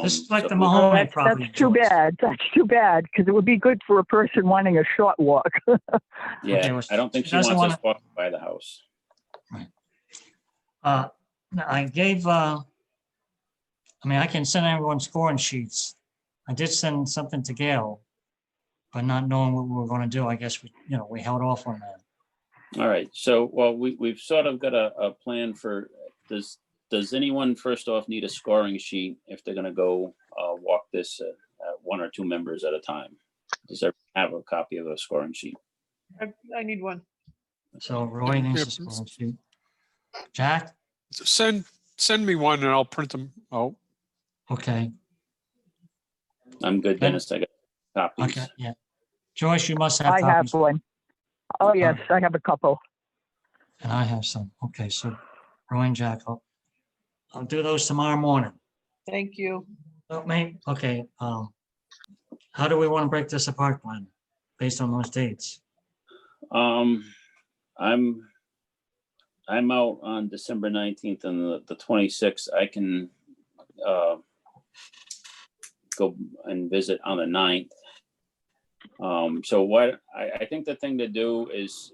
Just like so the Mahoney property. That's too bad. That's too bad, because it would be good for a person wanting a short walk. Yeah, Okay, well, I don't think she she wants doesn't us walking by the house. I gave, I can send everyone scoring sheets. I did send something to Gail, but not knowing what we were going to do, I guess we held off on that. All right, so, well, we've sort of got a plan for, does anyone first off need a scoring sheet if they're gonna go walk this one or two members at a time? Does everyone have a copy of a scoring sheet? I need one. So Roy needs a scoring sheet. Jack? Send me one and I'll print them out. Okay. I'm good, Dennis. I got copies. Okay, yeah. Joyce, you must have I have copies. one. Oh, yes, I have a couple. And I have some. Okay, so Roy and Jack, I'll do those tomorrow morning. Thank you. Okay, how do we want to break this apart, Glenn, based on those dates? I'm out on December 19th and the 26th. I can go and visit on the 9th. So what I think the thing to do is,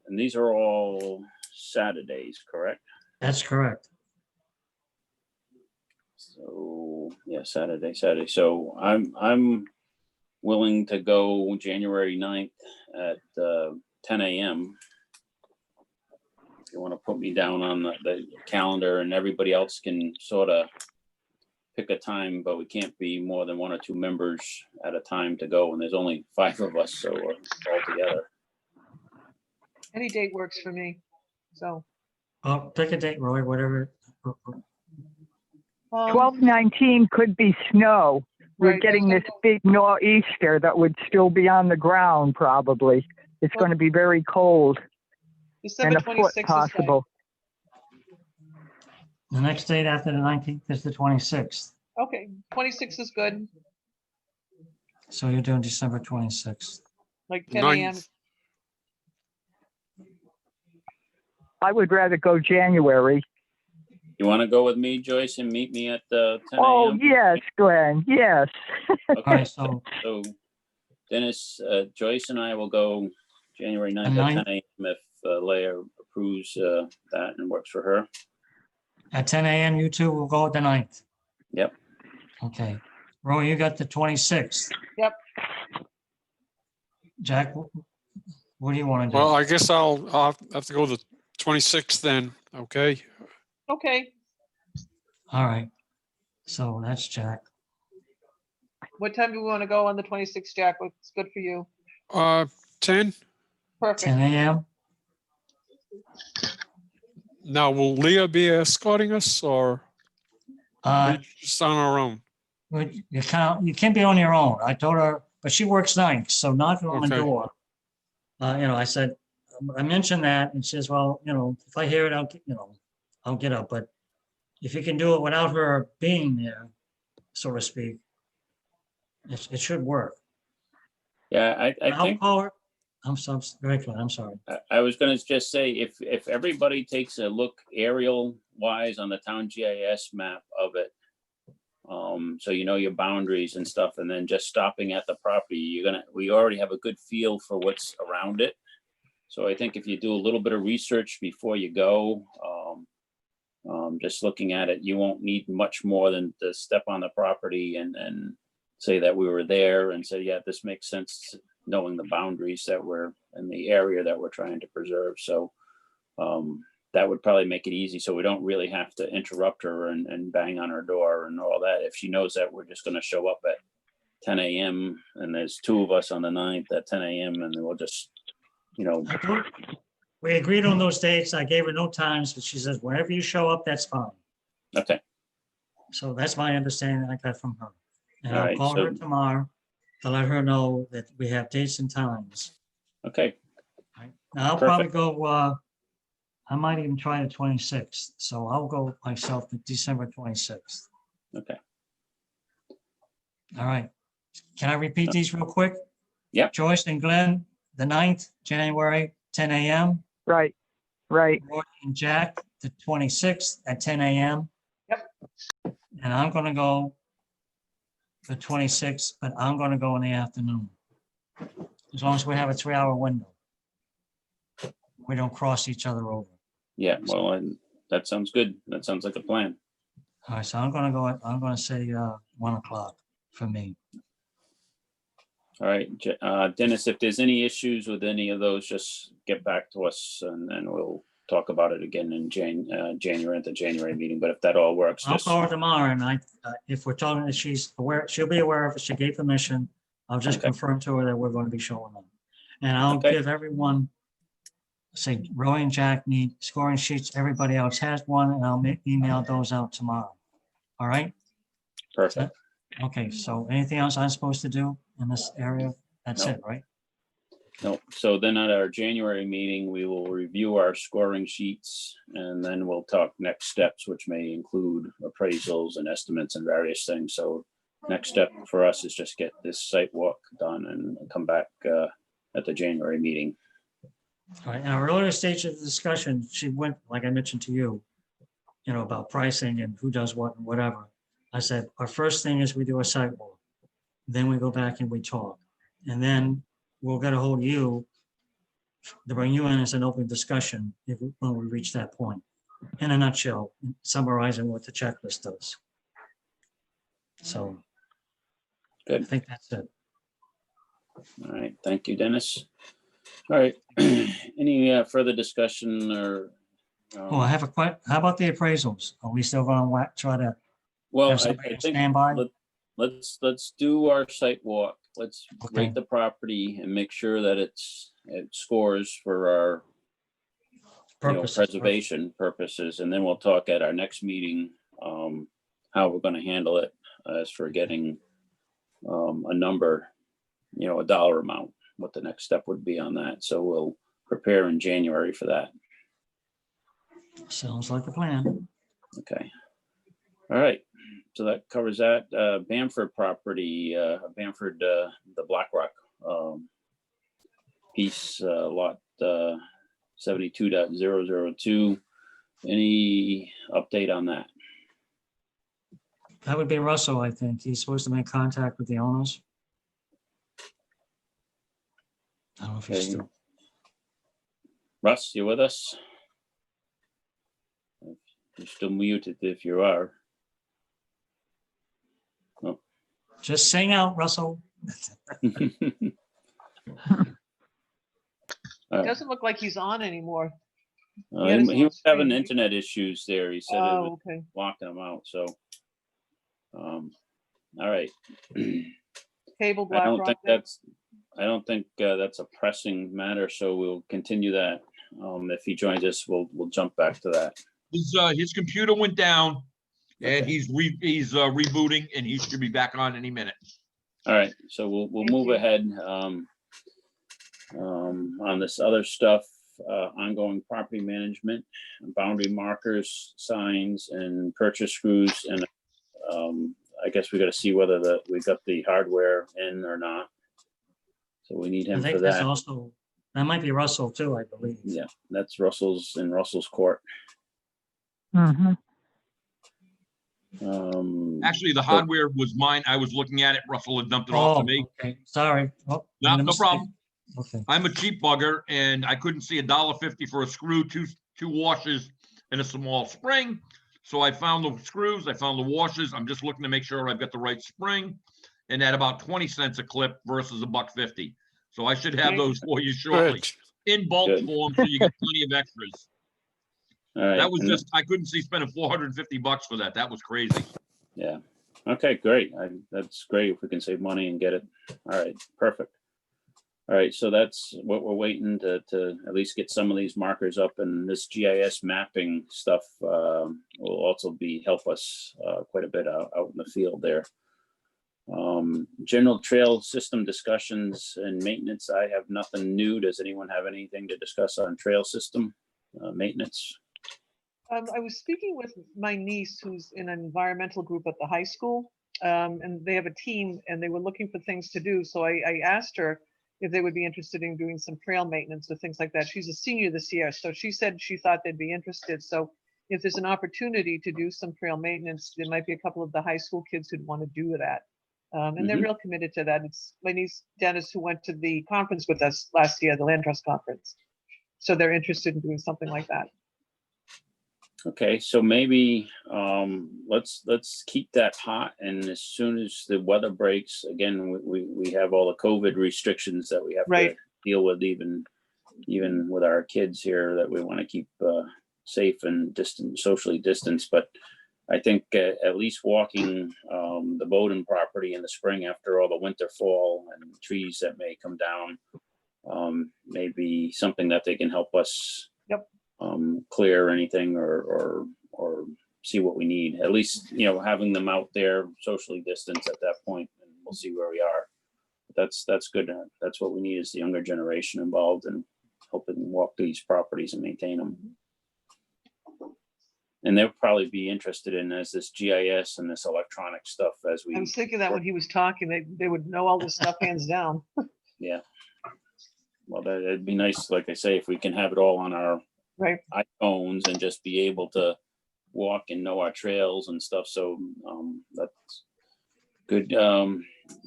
and these are all Saturdays, correct? That's correct. So yeah, Saturday. So I'm willing to go January 9th at 10 a.m. If you want to put me down on the calendar, and everybody else can sort of pick a time, but we can't be more than one or two members at a time to go. And there's only 5 of us, so we're all together. Any date works for me. So. Pick a date, Roy, whatever. 12/19 could be snow. We're Right, getting that's this big nor'easter that would still be on the ground probably. It's going to be very cold December and a foot 26th is fine. possible. The next date after the 19th is the 26th. Okay, 26 is good, So you're doing December 26th. like 10 a.m. 9th. I would rather go January. You want to go with me, Joyce, and meet me at 10 a.m.? Oh, yes, Glenn, yes. All Okay, right, so so Dennis, Joyce and I will go January 9th The at 10 a.m. if Leah approves that and works for her. at 10 a.m., you two will go at the 9th. Yep. Okay. Roy, you got the 26th. Yep. Jack, what do you want to do? Well, I guess I'll have to go the 26th then, okay? Okay, All right. So that's Jack. what time do we want to go on the 26th, Jack? What's good for you? 10? Perfect. 10 a.m. Now, will Leah be escorting us or are we just on our own? You can't be on your own. I told her, but she works nights, so knock on the Okay. door. I said, I mentioned that, and she says, well, if I hear it, I'll get up, but if you can do it without her being there, so to speak, it should work. Yeah, I I'll think, call her. I'm very clear. I'm sorry. I was gonna just say, if everybody takes a look aerial wise on the town GIS map of it, so you know your boundaries and stuff, and then just stopping at the property, we already have a good feel for what's around it. So I think if you do a little bit of research before you go, just looking at it, you won't need much more than to step on the property and say that we were there and say, yeah, this makes sense, knowing the boundaries that we're in the area that we're trying to preserve. So that would probably make it easy. So we don't really have to interrupt her and bang on her door and all that. If she knows that we're just going to show up at 10 a.m. and there's 2 of us on the 9th at 10 a.m. and then we'll just, We agreed on those dates. I gave her no times, but she says, whenever you show up, that's fine. Okay. So that's my understanding I got from her. And All I'll right, call so- her tomorrow to let her know that we have dates and times. Okay. Right. Now, I'll probably go, I might even try the 26th. So I'll go myself to December 26th. Okay. All right. Can I repeat these real quick? Yep. Joyce and Glenn, the 9th, January, 10 a.m. Right. Roy and Jack, the 26th at 10 a.m. Yep. And I'm gonna go the 26th, but I'm gonna go in the afternoon. As long as we have a 3-hour window. We don't cross each other over. Yeah, well, that sounds good. That sounds like a plan. All right, so I'm gonna say 1 o'clock for me. All right, Dennis, if there's any issues with any of those, just get back to us and then we'll talk about it again in January at the January meeting. But if that all works, I'll just, call her tomorrow and if we're talking, if she's aware, she'll be aware of it. She gave permission. I'll just Okay. confirm to her that we're going to be showing up. And I'll Okay. give everyone, say Roy and Jack need scoring sheets. Everybody else has one and I'll email those out tomorrow. All right? perfect. Okay, so anything else I'm supposed to do in this area? That's No. it, right? No, so then at our January meeting, we will review our scoring sheets and then we'll talk next steps, which may include appraisals and estimates and various things. So next step for us is just get this site walk done and come back at the January meeting. All right, in our earlier stage of the discussion, she went, like I mentioned to you, about pricing and who does what and whatever. I said, our first thing is we do a site walk. Then we go back and we talk. And then we'll get a hold of you to bring you in as an open discussion when we reach that point. In a nutshell, summarizing what the checklist does. So. Good. I think that's it. All right, thank you, Dennis. All right, any further discussion or? Oh, I have a question. How about the appraisals? Are we still going to try to Well, have I somebody think stand by? let's do our site walk. Let's Okay. rate the property and make sure that it scores for our Purposes. preservation purposes, and then we'll talk at our next meeting how we're going to handle it as for getting a number, a dollar amount, what the next step would be on that. So we'll prepare in January for that. Sounds like a plan. Okay. All right. So that covers that. Bamford property, Bamford, the BlackRock piece, lot 72.002. Any update on that? That would be Russell, I think. He's supposed to make contact with the owners. I don't know if he's Okay. still. Russ, you with us? You're still muted if you are. Just sing out, Russell. It doesn't look like he's on anymore. He was having internet issues there. He said it was Oh, okay. blocking him out. So, all right. Table I don't BlackRock. think then? that's a pressing matter. So we'll continue that. If he joins us, we'll jump back to that. His computer went down And Okay. he's rebooting and he should be back on any minute. All right, so we'll Thank move you. ahead on this other stuff, ongoing property management, boundary markers, signs, and purchase screws. And I guess we got to see whether we got the hardware in or not. So we need I him for think that's that. also, that might be Russell too, I believe. Yeah, that's Russell's in Russell's court. Mhm. Actually, the hardware was mine. I was looking at it. Russell had dumped it off Oh, to me. okay, sorry. Oh, No, made a no mistake. problem. Okay, I'm a cheap bugger and I couldn't see $1.50 for a screw, two washers and a small spring. So I found the screws, I found the washers. I'm just looking to make sure I've got the right spring. And at about 20 cents a clip versus $1.50. So I should have Okay. those for you shortly Good. in bulk Good. form, so you get plenty of extras. All right. That was and- just, I couldn't see spending $450 for that. That was crazy. Yeah. Okay, great. That's great if we can save money and get it. All right, perfect. All right, so that's what we're waiting to at least get some of these markers up, and this GIS mapping stuff will also help us quite a bit out in the field there. General trail system discussions and maintenance. I have nothing new. Does anyone have anything to discuss on trail system maintenance? I was speaking with my niece who's in an environmental group at the high school, and they have a team and they were looking for things to do. So I asked her if they would be interested in doing some trail maintenance or things like that. She's a senior this year, so she said she thought they'd be interested. So if there's an opportunity to do some trail maintenance, there might be a couple of the high school kids who'd want to do that. And they're Mhm. real committed to that. It's my niece Dennis who went to the conference with us last year, the Land Trust Conference. So they're interested in doing something like that. Okay, so maybe let's keep that hot, and as soon as the weather breaks, again, we have all the COVID restrictions that we have Right. to deal with, even with our kids here that we want to keep safe and socially distanced. But I think at least walking the Bowden property in the spring after all the winter fall and trees that may come down may be something that they can help us clear anything or see what we need. At least, having them out there socially distanced at that point, and we'll see where we are. But that's good. That's what we need, is the younger generation involved in helping walk these properties and maintain them. And they'll probably be interested in this GIS and this electronic stuff as we. I was thinking that when he was talking, they would know all this stuff hands down. Yeah. Well, it'd be nice, like I say, if we can have it all on our Right. iPhones and just be able to walk and know our trails and stuff. So that's good.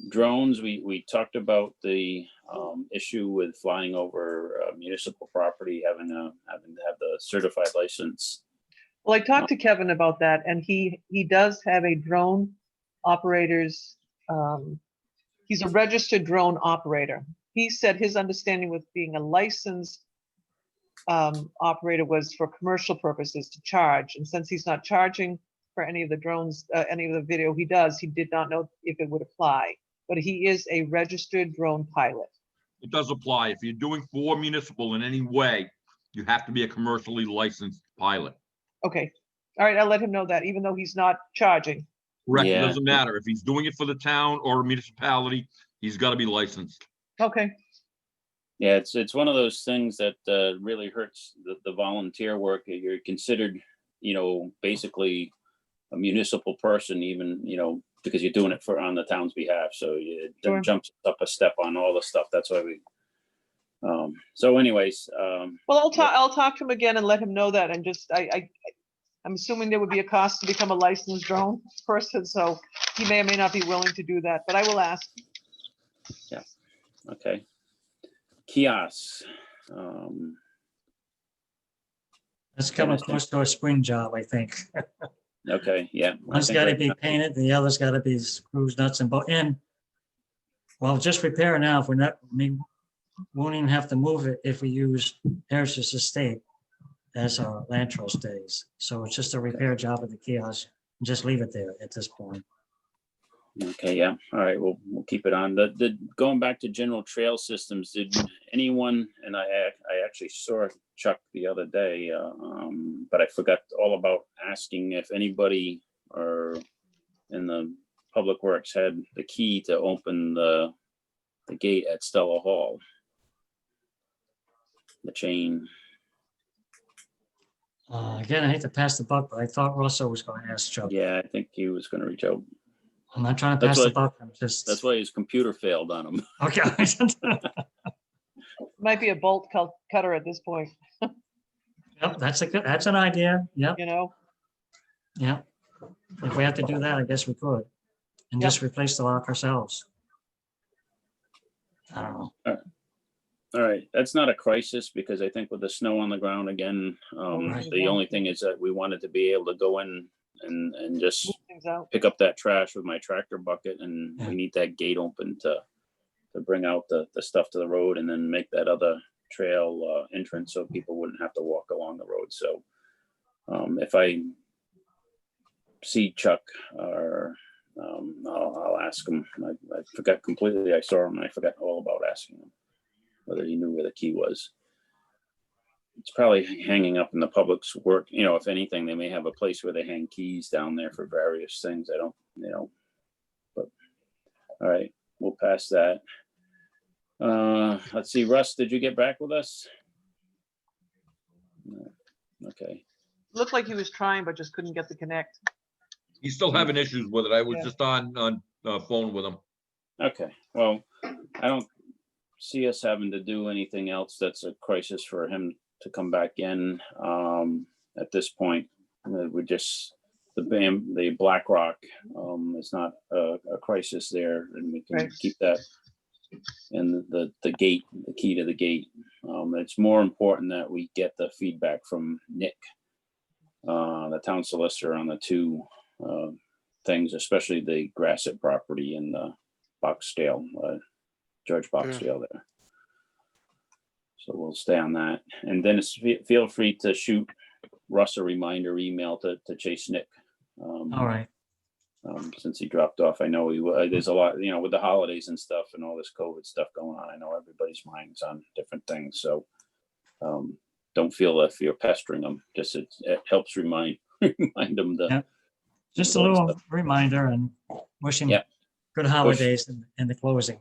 Drones, we talked about the issue with flying over municipal property, having to have the certified license. Well, I talked to Kevin about that, and he does have a drone operator's. He's a registered drone operator. He said his understanding with being a licensed operator was for commercial purposes to charge, and since he's not charging for any of the drones, any of the video he does, he did not know if it would apply. But he is a registered drone pilot. It does apply. If you're doing for municipal in any way, you have to be a commercially licensed pilot. Okay. All right. I'll let him know that, even though he's not charging. Correct. It Yeah. doesn't matter. If he's doing it for the town or a municipality, he's got to be licensed. Okay. Yeah, it's one of those things that really hurts the volunteer work. You're considered, basically a municipal person, even, because you're doing it on the town's behalf. So it Sure. jumps up a step on all the stuff. That's why we. So, anyways. Well, I'll talk to him again and let him know that, and just I'm assuming there would be a cost to become a licensed drone person, so he may or may not be willing to do that, but I will ask. Okay. Kiosks. that's coming close to a spring job, I think. Okay. Yeah. I One's think got to right be now- painted, the other's got to be screws, nuts, and bolts. And, well, just repair now, if we're not, won't even have to move it if we use Harris's estate as our land trust days. So it's just a repair job of the kiosk. Just leave it there at this point. Okay, yeah, all right, we'll keep it on. The going back to general trail systems, did anyone, and I actually saw Chuck the other day, but I forgot all about asking if anybody or in the Public Works had the key to open the gate at Stella Hall. The chain. Again, I hate to pass the buck, but I thought Russell was going to ask Chuck. Yeah, I think he was gonna reach out. I'm not trying to That's pass the why- buck. I'm just. That's why his computer failed on him. Okay. Might be a bolt cutter at this point, Yep, that's an idea. Yep, you know? yep. If we have to do that, I guess we could. And Yep. just replace the lock ourselves. I don't know. All right, that's not a crisis because I think with the snow on the ground again, Right. the only thing is that we wanted to be able to go in and just Move things out. pick up that trash with my tractor bucket, and Yeah. we need that gate open to bring out the stuff to the road and then make that other trail entrance so people wouldn't have to walk along the road. So if I see Chuck, or I'll ask him. I forgot completely. I saw him and I forgot all about asking him whether he knew where the key was. It's probably hanging up in the public's work. You know, if anything, they may have a place where they hang keys down there for various things. I don't, but all right, we'll pass that. Let's see, Russ, did you get back with us? No. Okay. Looked like he was trying, but just couldn't get the connect. He's still having issues with it. I was Yeah. just on phone with him. Okay. Well, I don't see us having to do anything else that's a crisis for him to come back in. At this point, we just, the Black Rock is not a crisis there, and we can Right. keep that. And the gate, the key to the gate. It's more important that we get the feedback from Nick, the town solicitor, on the two things, especially the Grassett property and the Boxdale, George Boxdale there. So we'll stay on that. And Dennis, feel free to shoot Russ a reminder email to chase Nick. All right. Since he dropped off. I know there's a lot, with the holidays and stuff and all this COVID stuff going on. I know everybody's mind's on different things. So don't feel if you're pestering them. Just it helps remind them to. Yeah. Just a little reminder, and wish him Yeah. good holidays and the closing.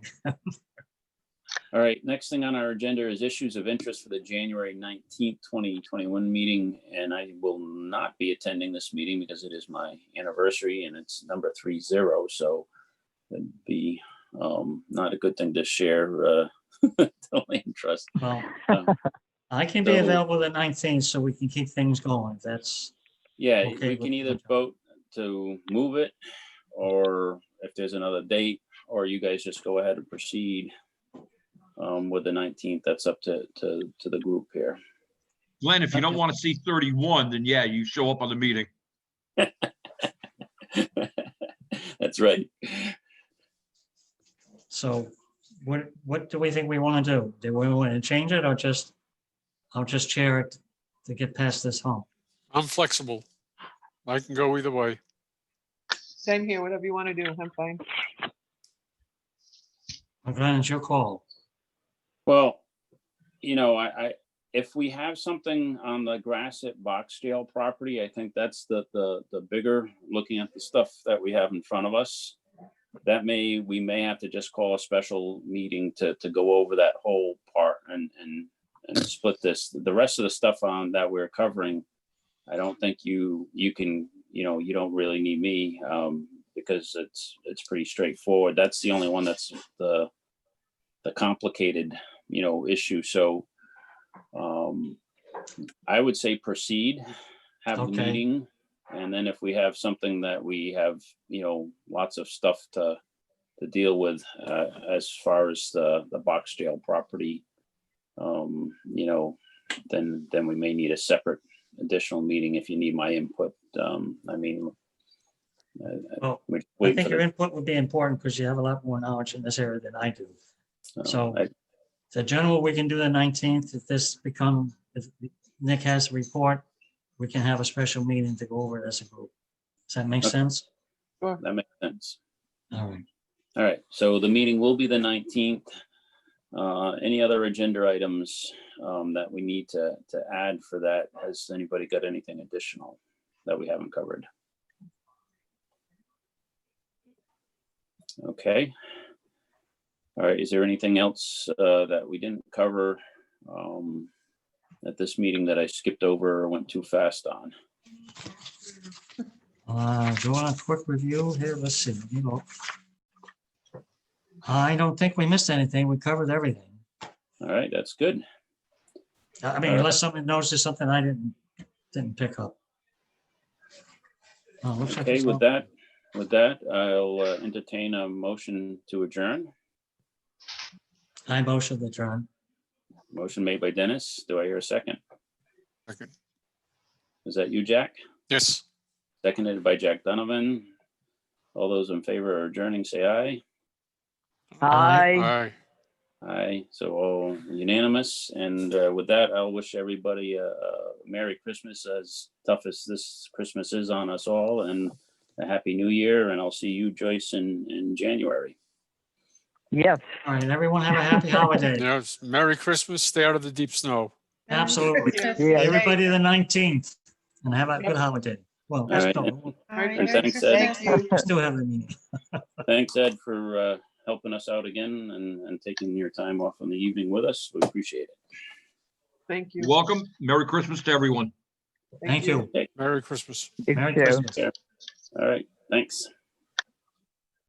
All right, next thing on our agenda is issues of interest for the January 19th, 2021 meeting. And I will not be attending this meeting because it is my anniversary and it's number 30. So it'd be not a good thing to share the land trust. Well, Um, I can be So- available the 19th, so we can keep things going. That's Yeah, Okay, we can with- either vote to move it, or if there's another date, or you guys just go ahead and proceed with the 19th. That's up to the group here. Glenn, if you don't want to see 31, then yeah, you show up on the meeting. That's right. so. What do we think we want to do? Do we want to change it, or I'll just chair it to get past this hump? I'm flexible. I can go either way. Same here, whatever you want to do, I'm fine. Well, Glenn, it's your call. Well, I if we have something on the Grassett Boxdale property, I think that's the bigger, looking at the stuff that we have in front of us. We may have to just call a special meeting to go over that whole part and split this. The rest of the stuff on that we're covering, I don't think you can, you don't really need me because it's pretty straightforward. That's the only one that's the complicated, issue. So I would say proceed, have the Okay. meeting. And then if we have something that we have, lots of stuff to deal with as far as the Boxdale property, then we may need a separate additional meeting if you need my input. Well, we I wait think for your the- input would be important because you have a lot more knowledge in this area than I do. So I- the general, we can do the 19th. If Nick has a report, we can have a special meeting to go over it as a group. Does that make Okay. sense? that makes sense. All right. All right, so the meeting will be the 19th. Any other agenda items that we need to add for that? Has anybody got anything additional that we haven't covered? Okay. All right, is there anything else that we didn't cover at this meeting that I skipped over or went too fast on? Doing a quick review here. Let's see. Let me look. I don't think we missed anything. We covered everything. All right, that's good. I mean, unless someone notices something I didn't pick up. Looks like Okay, it's with all- that, I'll entertain a motion to adjourn. I motion the adjourn. Motion made by Dennis. Do I hear a second? Second. Is that you, Jack? Yes. Seconded by Jack Donovan. All those in favor of adjourning, say aye. Aye. Aye. Aye, so all unanimous. And with that, I'll wish everybody a Merry Christmas, as tough as this Christmas is on us all, and a Happy New Year. And I'll see you, Joyce, in January. Yes. All right, everyone have a happy holiday. Yes. Merry Christmas. Stay out of the deep snow. Absolutely. Yeah. Everybody the 19th and have a good holiday. Well, All right. no, And thanks, Ed. we still have the meeting. Thanks, Ed, for helping us out again and taking your time off in the evening with us. We appreciate it. Thank you. You're welcome. Merry Christmas to everyone. Thank you. Merry Christmas. You Merry too. Christmas. All right, thanks.